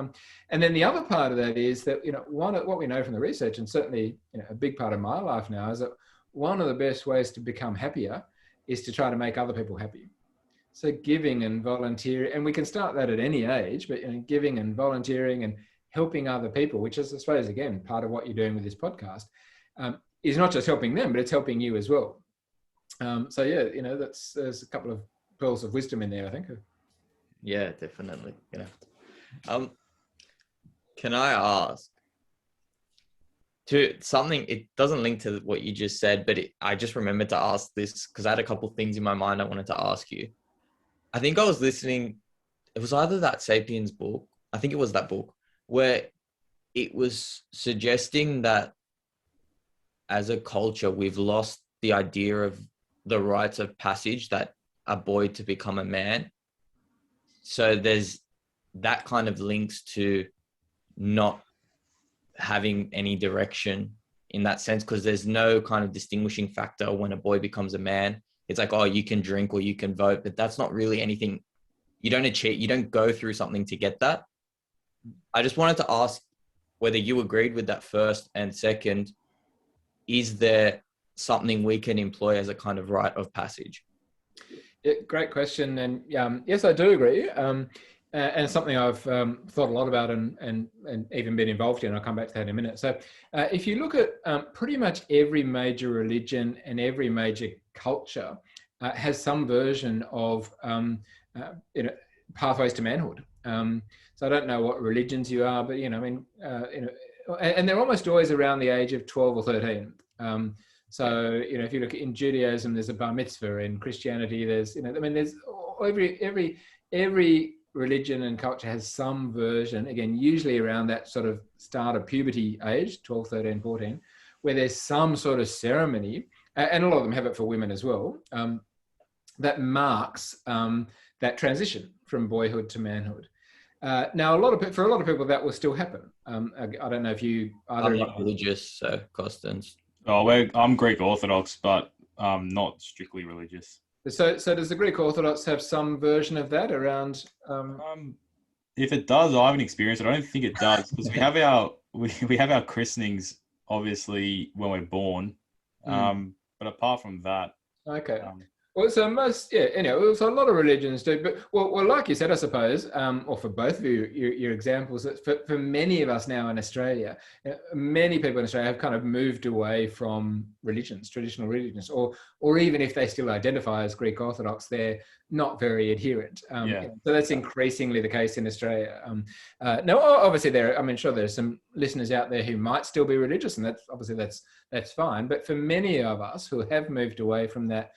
And then the other part of that is that, what we know from the research, and certainly a big part of my life now, is that one of the best ways to become happier is to try to make other people happy. So giving and volunteering, and we can start that at any age, but giving and volunteering and helping other people, which is, I suppose, again, part of what you're doing with this podcast, is not just helping them, but it's helping you as well. So yeah, there's a couple of pearls of wisdom in there, I think. Yeah, definitely. Can I ask to something? It doesn't link to what you just said, but I just remembered to ask this because I had a couple of things in my mind I wanted to ask you. I think I was listening. It was either that Sapiens book. I think it was that book where it was suggesting that as a culture, we've lost the idea of the rites of passage that a boy to become a man. So there's that kind of links to not having any direction in that sense, because there's no kind of distinguishing factor when a boy becomes a man. It's like, oh, you can drink or you can vote, but that's not really anything. You don't achieve, you don't go through something to get that. I just wanted to ask whether you agreed with that first, and second, is there something we can employ as a kind of rite of passage? Yeah, great question. And yes, I do agree. And something I've thought a lot about and even been involved in. I'll come back to that in a minute. So if you look at pretty much every major religion and every major culture has some version of pathways to manhood. So I don't know what religions you are, but and they're almost always around the age of 12 or 13. So if you look in Judaism, there's a bar mitzvah. In Christianity, there's there's every religion and culture has some version, again, usually around that sort of start of puberty age, 12, 13, 14, where there's some sort of ceremony, and a lot of them have it for women as well, that marks that transition from boyhood to manhood. Now, for a lot of people, that will still happen. I don't know if you... I'm not religious, so Costans. Oh, I'm Greek Orthodox, but not strictly religious. So does the Greek Orthodox have some version of that around? If it does, I haven't experienced it. I don't think it does, because we have our christenings obviously when we're born, but apart from that, okay. Well, so so a lot of religions do, but well, like you said, I suppose, or for both of you, your examples, that for many of us now in Australia, many people in Australia have kind of moved away from religions, traditional religions, or even if they still identify as Greek Orthodox, they're not very adherent. So that's increasingly the case in Australia. Now, obviously, I'm sure there's some listeners out there who might still be religious, and that's fine. But for many of us who have moved away from that,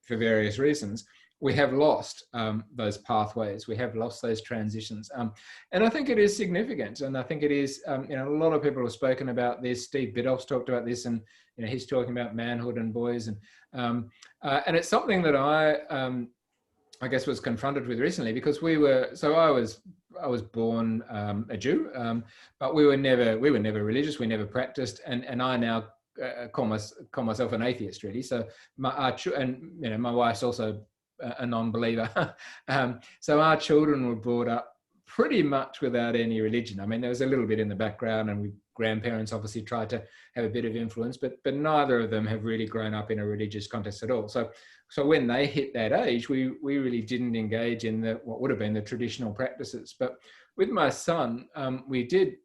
for various reasons, we have lost those pathways. We have lost those transitions. And I think it is significant. And I think it is, a lot of people have spoken about this. Steve Biddulph's talked about this, and, he's talking about manhood and boys. And it's something that I guess was confronted with recently, because I was born a Jew, but we were never religious. We never practiced. And I now call myself an atheist, really. So my wife's also a non-believer. So our children were brought up pretty much without any religion. There was a little bit in the background, and grandparents obviously tried to have a bit of influence, but neither of them have really grown up in a religious context at all. So when they hit that age, we really didn't engage in what would have been the traditional practices. But with my son, we did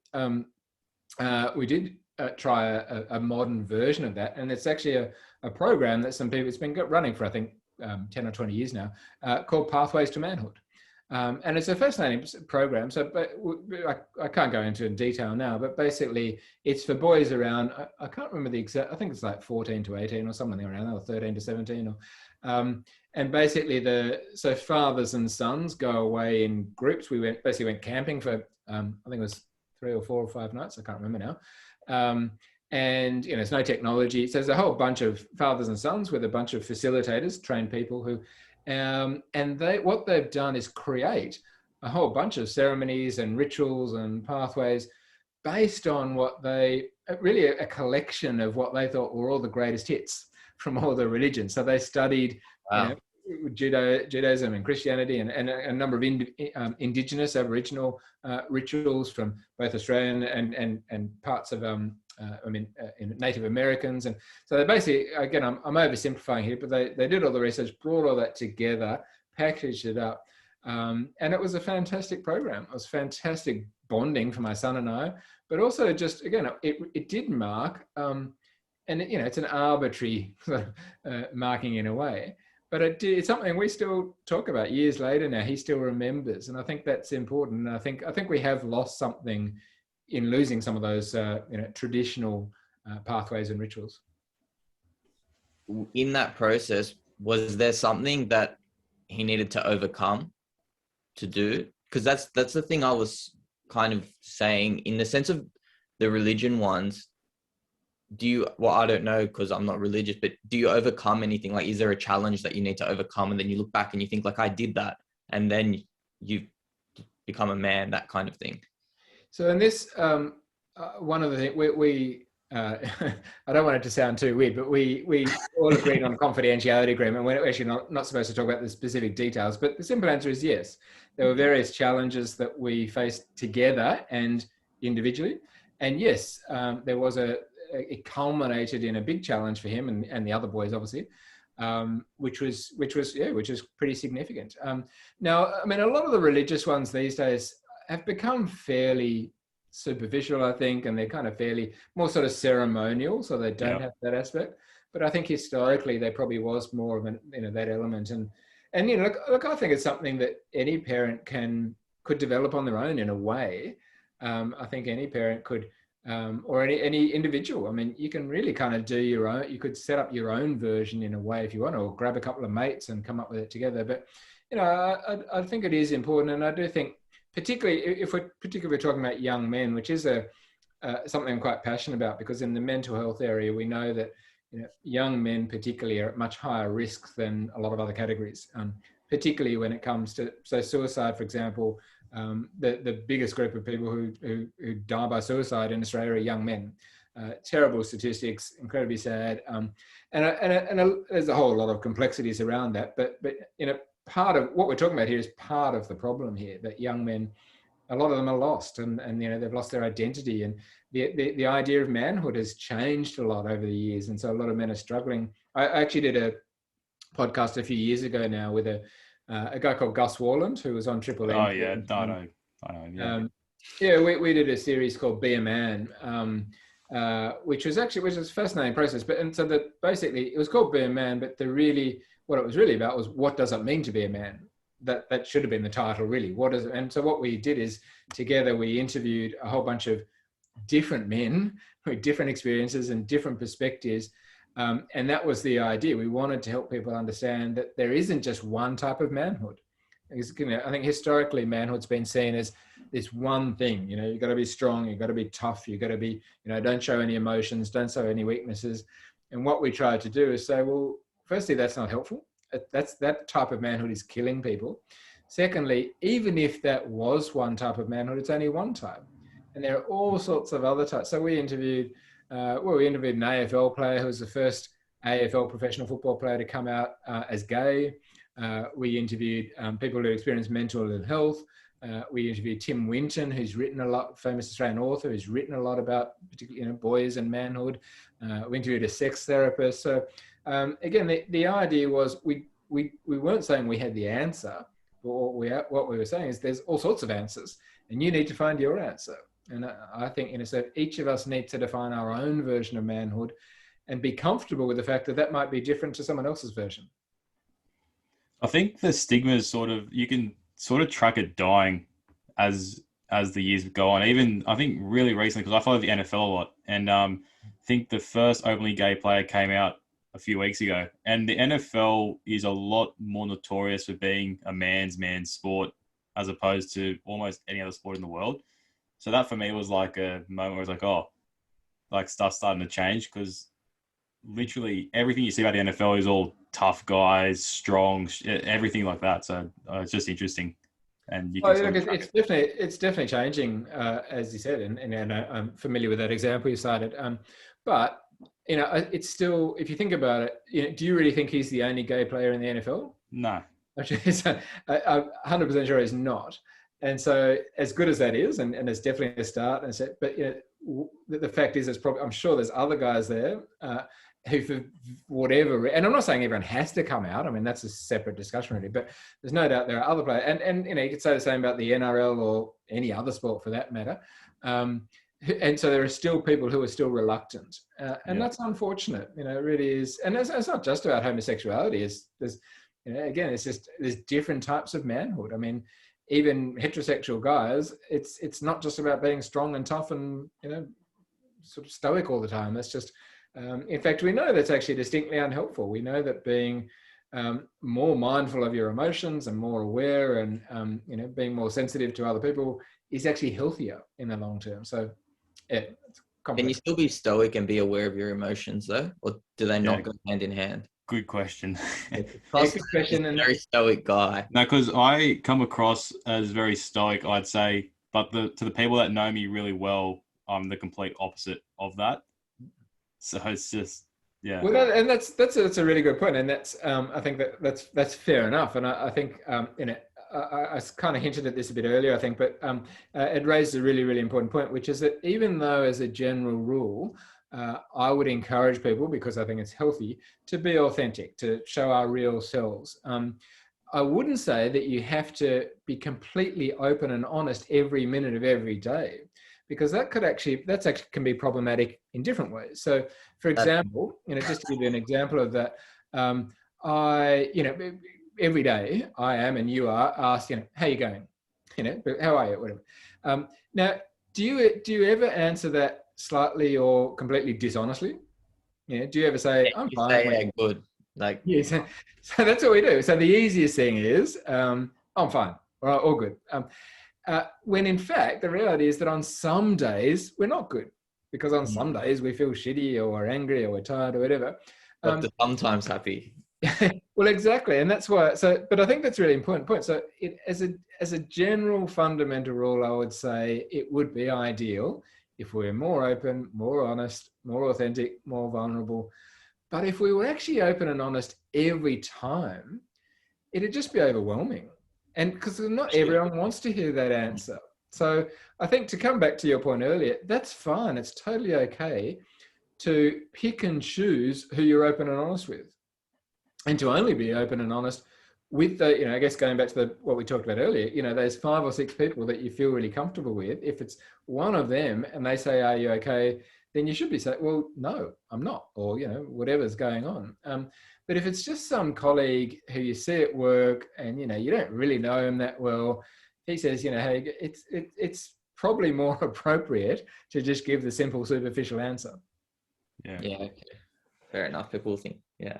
try a modern version of that, and it's actually a program that some people, it's been running for I think 10 or 20 years now, called Pathways to Manhood, and it's a fascinating program. So, but I can't go into detail now, but basically it's for boys around, I can't remember the exact, I think it's like 14 to 18 or something around there, or 13 to 17, and basically so fathers and sons go away in groups. We went camping for I think it was 3 or 4 or 5 nights, I can't remember now. And it's no technology. So there's a whole bunch of fathers and sons with a bunch of facilitators, trained people who, and what they've done is create a whole bunch of ceremonies and rituals and pathways based on really a collection of what they thought were all the greatest hits from all the religions. So they studied Judaism and Christianity and a number of indigenous Aboriginal rituals from both Australian and parts of Native Americans. And so they basically, again, I'm oversimplifying here, but they did all the research, brought all that together, packaged it up, and it was a fantastic program. It was fantastic bonding for my son and I, but also just, again, it did mark and it's an arbitrary marking in a way, but it's something we still talk about years later now. He still remembers, and I think that's important. And I think we have lost something in losing some of those traditional pathways and rituals. In that process, was there something that he needed to overcome to do? Because that's the thing I was kind of saying, in the sense of the religion ones. I don't know, because I'm not religious, but do you overcome anything? Like, is there a challenge that you need to overcome, and then you look back and you think, like, I did that, and then you become a man, that kind of thing? So in this, one of the things we I don't want it to sound too weird, but we all agreed on a confidentiality agreement. We're actually not supposed to talk about the specific details, but the simple answer is yes. There were various challenges that we faced together and individually, and yes, there was it culminated in a big challenge for him and the other boys, obviously, which was pretty significant. Now, I mean, a lot of the religious ones these days have become fairly superficial, I think, and they're kind of fairly more sort of ceremonial, so they don't have that aspect. But I think historically there probably was more of that element, and look, I think it's something that any parent could develop on their own in a way. I think any parent could. Or any individual. I mean, you can really kind of do your own. You could set up your own version in a way if you want, or grab a couple of mates and come up with it together. But I think it is important, and I do think, particularly if we're talking about young men, which is something I'm quite passionate about, because in the mental health area we know that young men particularly are at much higher risk than a lot of other categories, particularly when it comes to suicide, for example. The biggest group of people who die by suicide in Australia are young men. Terrible statistics, incredibly sad, and there's a whole lot of complexities around that. But part of what we're talking about here is part of the problem here, that young men, a lot of them are lost, and they've lost their identity, and the idea of manhood has changed a lot over the years, and so a lot of men are struggling. I actually did a podcast a few years ago now with a guy called Gus Warland, who was on Triple M. Oh yeah, I know. Yeah. We did a series called Be a Man, which was a fascinating process. But so that basically it was called Be a Man, but what it was really about was, what does it mean to be a man? That should have been the title, really. What is it? And so what we did is, together we interviewed a whole bunch of different men with different experiences and different perspectives. And that was the idea. We wanted to help people understand that there isn't just one type of manhood. I think historically manhood's been seen as this one thing. You've got to be strong, you've got to be tough, you've got to be, don't show any emotions, don't show any weaknesses. And what we tried to do is say, well, firstly, that's not helpful. That type of manhood is killing people. Secondly, even if that was one type of manhood, it's only one type. And there are all sorts of other types. So we interviewed an AFL player who was the first AFL professional football player to come out as gay. We interviewed people who experienced mental ill health. We interviewed Tim Winton, who's written a lot, famous Australian author, who's written a lot about particularly boys and manhood. We interviewed a sex therapist. So again, the idea was we weren't saying we had the answer, but what we were saying is there's all sorts of answers, and you need to find your answer. And I think, so each of us needs to define our own version of manhood and be comfortable with the fact that that might be different to someone else's version. I think the stigma is you can sort of track it dying as the years go on. Even I think really recently, because I follow the NFL a lot, and I think the first openly gay player came out a few weeks ago, and the NFL is a lot more notorious for being a man's sport as opposed to almost any other sport in the world. So that for me was like a moment where I was like, oh, like stuff's starting to change, because literally everything you see about the NFL is all tough guys, strong, everything like that. So it's just interesting. And you can it's definitely changing, as you said, and I'm familiar with that example you cited. But it's still, if you think about it, do you really think he's the only gay player in the NFL? No. Actually, I'm 100% sure he's not. And so, as good as that is, and it's definitely a start. But the fact is, I'm sure there's other guys there who, for whatever, and I'm not saying everyone has to come out. I mean, that's a separate discussion, really. But there's no doubt there are other players, and you could say the same about the NRL or any other sport for that matter. and so there are still people who are still reluctant, and Yeah. that's unfortunate. It really is. And it's not just about homosexuality. There's again, it's just there's different types of manhood. I mean, even heterosexual guys, it's not just about being strong and tough and sort of stoic all the time. That's just in fact, we know that's actually distinctly unhelpful. We know that being more mindful of your emotions and more aware and being more sensitive to other people is actually healthier in the long term. So yeah, it's complex. Can you still be stoic and be aware of your emotions though, or do they not go hand in hand? Good question. Good question. A very stoic guy. No, because I come across as very stoic, I'd say, but to the people that know me really well, I'm the complete opposite of that. So it's just, yeah. Well, that's a really good point, and that's I think that's fair enough, and I think I kind of hinted at this a bit earlier, I think, but it raised a really, really important point, which is that even though as a general rule, I would encourage people, because I think it's healthy, to be authentic, to show our real selves. I wouldn't say that you have to be completely open and honest every minute of every day, because that can be problematic in different ways. So, for example, just to give you an example of that, every day I am and you are asked, how are you going? How are you? Whatever. Now, do you ever answer that slightly or completely dishonestly? Do you ever say, I'm fine? Yeah, good. Yeah, so that's what we do. So the easiest thing is, I'm fine, all good. When in fact, the reality is that on some days we're not good, because on some days we feel shitty or we're angry or we're tired or whatever. But sometimes happy. Well, exactly. And that's why, but I think that's a really important point. So as a general fundamental rule, I would say it would be ideal if we're more open, more honest, more authentic, more vulnerable. But if we were actually open and honest every time, it'd just be overwhelming. And because not everyone wants to hear that answer. So I think, to come back to your point earlier, that's fine. It's totally okay to pick and choose who you're open and honest with, and to only be open and honest with the, I guess going back to what we talked about earlier, those 5 or 6 people that you feel really comfortable with. If it's one of them and they say, are you okay? Then you should be saying, well, no, I'm not, or, whatever's going on. But if it's just some colleague who you see at work and, you don't really know him that well, he says, hey, it's probably more appropriate to just give the simple, superficial answer. Yeah. Yeah. Okay. Fair enough. People think, yeah.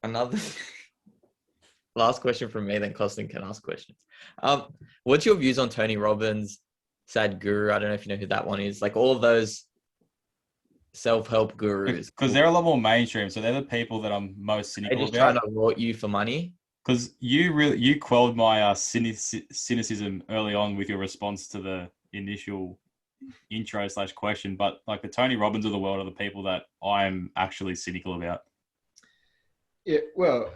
Another last question from me, then Costin can ask questions. What's your views on Tony Robbins, Sadhguru? I don't know if you know who that one is. Like all of those self-help gurus. Because they're a lot more mainstream, so they're the people that I'm most cynical They're just about. trying to rort you for money. Because you quelled my cynicism early on with your response to the initial intro/question, but like the Tony Robbins of the world are the people that I'm actually cynical about. Yeah, well,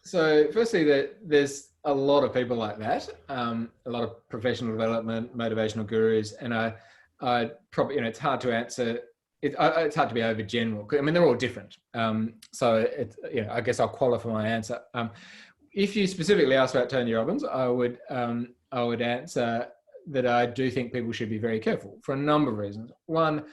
so firstly, there's a lot of people like that, a lot of professional development, motivational gurus, and I probably, it's hard to answer. It's hard to be over general. I mean, they're all different. So I guess I'll qualify my answer. If you specifically ask about Tony Robbins, I would answer that I do think people should be very careful for a number of reasons. One,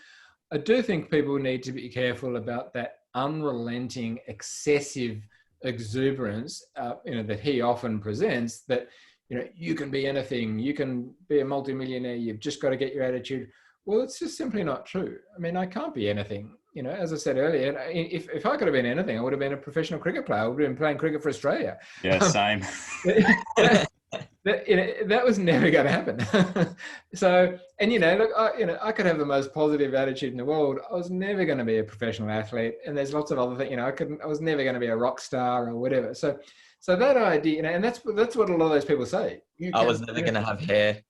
I do think people need to be careful about that unrelenting, excessive exuberance, that he often presents, that, you can be anything, you can be a multimillionaire, you've just got to get your attitude. Well, it's just simply not true. I mean, I can't be anything. As I said earlier, if I could have been anything, I would have been a professional cricket player. I would have been playing cricket for Australia. Yeah, same. That was never going to happen. So, and look, I could have the most positive attitude in the world. I was never going to be a professional athlete, and there's lots of other things. I was never going to be a rock star or whatever. So that idea, and that's what a lot of those people say. I was never going to have hair.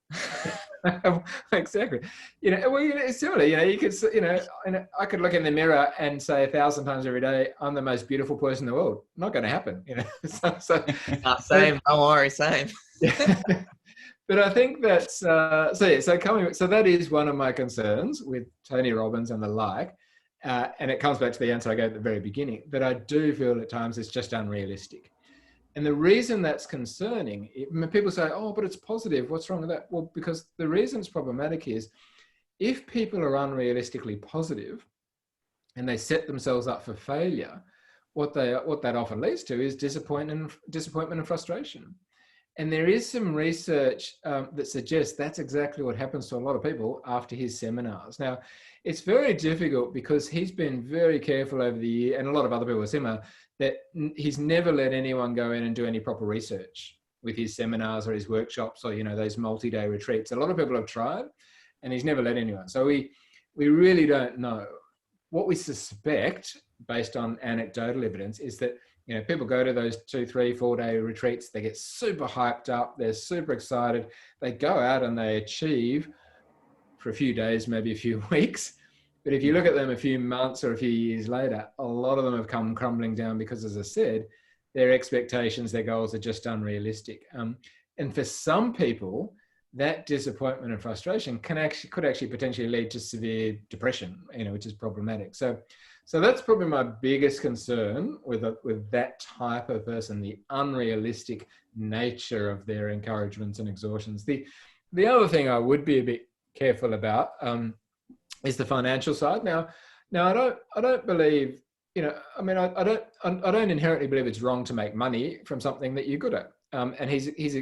Exactly. It's similar. You could, I could look in the mirror and say 1,000 times every day, I'm the most beautiful person in the world. Not going to happen. Same. Don't worry. Same. But I think that's so that is one of my concerns with Tony Robbins and the like, and it comes back to the answer I gave at the very beginning, that I do feel at times it's just unrealistic. And the reason that's concerning, people say, oh, but it's positive. What's wrong with that? Well, because the reason it's problematic is if people are unrealistically positive and they set themselves up for failure, what that often leads to is disappointment and frustration. And there is some research that suggests that's exactly what happens to a lot of people after his seminars. Now, it's very difficult because he's been very careful over the year, and a lot of other people are similar, that he's never let anyone go in and do any proper research with his seminars or his workshops or, those multi-day retreats. A lot of people have tried, and he's never let anyone. So we really don't know. What we suspect, based on anecdotal evidence, is that people go to those 2, 3, 4-day retreats. They get super hyped up. They're super excited. They go out and they achieve for a few days, maybe a few weeks. But if you look at them a few months or a few years later, a lot of them have come crumbling down because, as I said, their expectations, their goals are just unrealistic. And for some people, that disappointment and frustration could actually potentially lead to severe depression, which is problematic. So that's probably my biggest concern with that type of person, the unrealistic nature of their encouragements and exhaustions. The other thing I would be a bit careful about is the financial side. Now I don't believe, I don't inherently believe it's wrong to make money from something that you're good at. And he's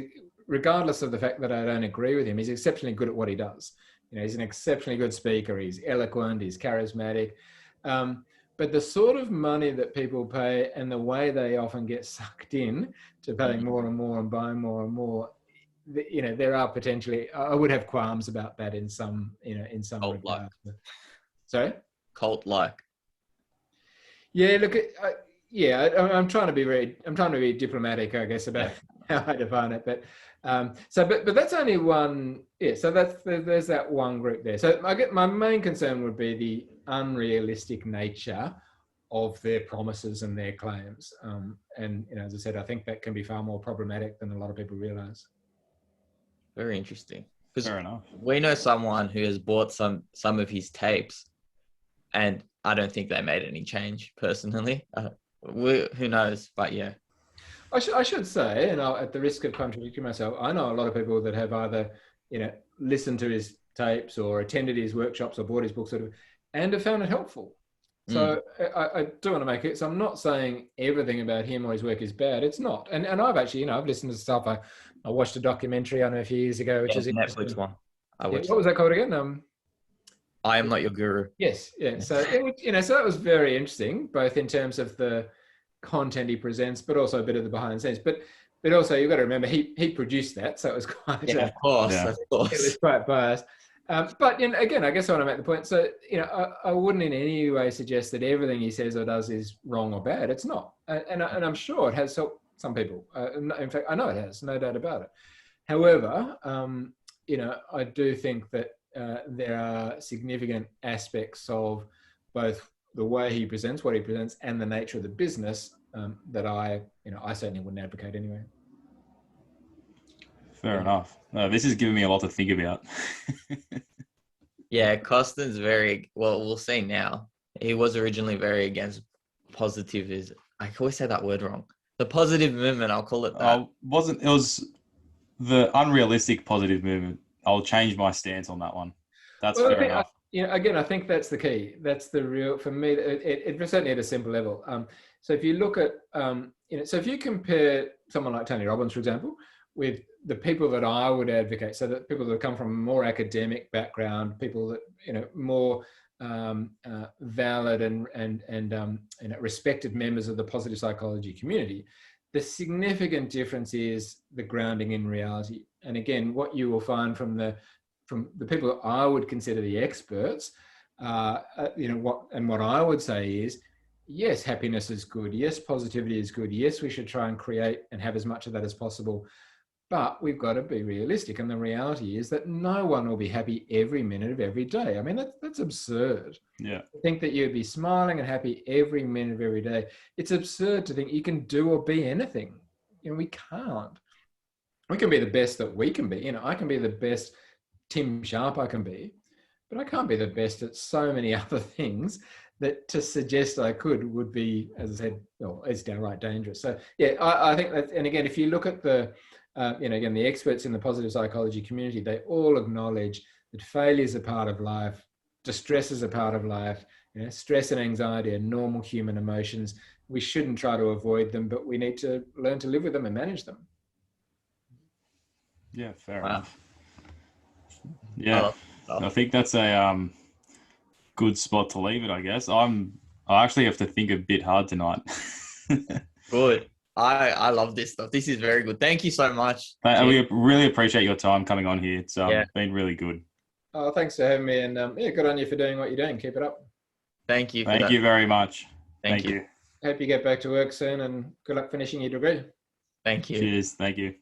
regardless of the fact that I don't agree with him, he's exceptionally good at what he does. He's an exceptionally good speaker. He's eloquent. He's charismatic. But the sort of money that people pay and the way they often get sucked in to paying more and more and buying more and more, there are potentially, I would have qualms about that in some regard. Sorry? Cult-like. Yeah, look, I'm trying to be diplomatic, I guess, about how I define it. But but that's only one. Yeah, so there's that one group there. So my main concern would be the unrealistic nature of their promises and their claims. And as I said, I think that can be far more problematic than a lot of people realize. Very interesting. Because Fair enough. we know someone who has bought some of his tapes, and I don't think they made any change personally. Who knows? But yeah. I should say, and at the risk of contradicting myself, I know a lot of people that have either, listened to his tapes or attended his workshops or bought his books, and have found it helpful. So I do want to make it. So I'm not saying everything about him or his work is bad. It's not. And I've actually, I've listened to stuff. I watched a documentary, I know, a few years ago, which is a Netflix one. What was that called again? I Am Not Your Guru. Yes. Yeah. So so that was very interesting, both in terms of the content he presents, but also a bit of the behind the scenes. But also you've got to remember he produced that, so it was quite of course. It was quite biased. But again, I guess I want to make the point. So I wouldn't in any way suggest that everything he says or does is wrong or bad. It's not, and I'm sure it has helped some people. In fact, I know it has, no doubt about it. However, I do think that there are significant aspects of both the way he presents, what he presents, and the nature of the business that I certainly wouldn't advocate anyway. Fair enough. This is giving me a lot to think about. Yeah, Costin's we'll see now. He was originally very against positive. I always say that word wrong. The positive movement, I'll call it that. It was the unrealistic positive movement. I'll change my stance on that one. That's fair enough. Again, I think that's the key. That's the real, for me, it certainly at a simple level. So if you look at, so if you compare someone like Tony Robbins, for example, with the people that I would advocate, so that people that come from a more academic background, people that, more valid and respected members of the positive psychology community, the significant difference is the grounding in reality. And again, what you will find from the people that I would consider the experts, what I would say is, yes, happiness is good. Yes, positivity is good. Yes, we should try and create and have as much of that as possible. But we've got to be realistic. And the reality is that no one will be happy every minute of every day. I mean, that's absurd. Yeah. To think that you'd be smiling and happy every minute of every day. It's absurd to think you can do or be anything. We can't. We can be the best that we can be. I can be the best Tim Sharp I can be, but I can't be the best at so many other things that to suggest I could would be, as I said, it's downright dangerous. So yeah, I think that, and again, if you look at the, again, the experts in the positive psychology community, they all acknowledge that failure is a part of life, distress is a part of life, stress and anxiety are normal human emotions. We shouldn't try to avoid them, but we need to learn to live with them and manage them. Yeah, fair enough. Yeah, Oh. I think that's a good spot to leave it, I guess. I actually have to think a bit hard tonight. Good. I love this stuff. This is very good. Thank you so much. We really appreciate your time coming on here. It's been really good. Oh, thanks for having me, and good on you for doing what you're doing. Keep it up. Thank you. Thank you very much. Thank you. Hope you get back to work soon, and good luck finishing your degree. Thank you. Cheers. Thank you.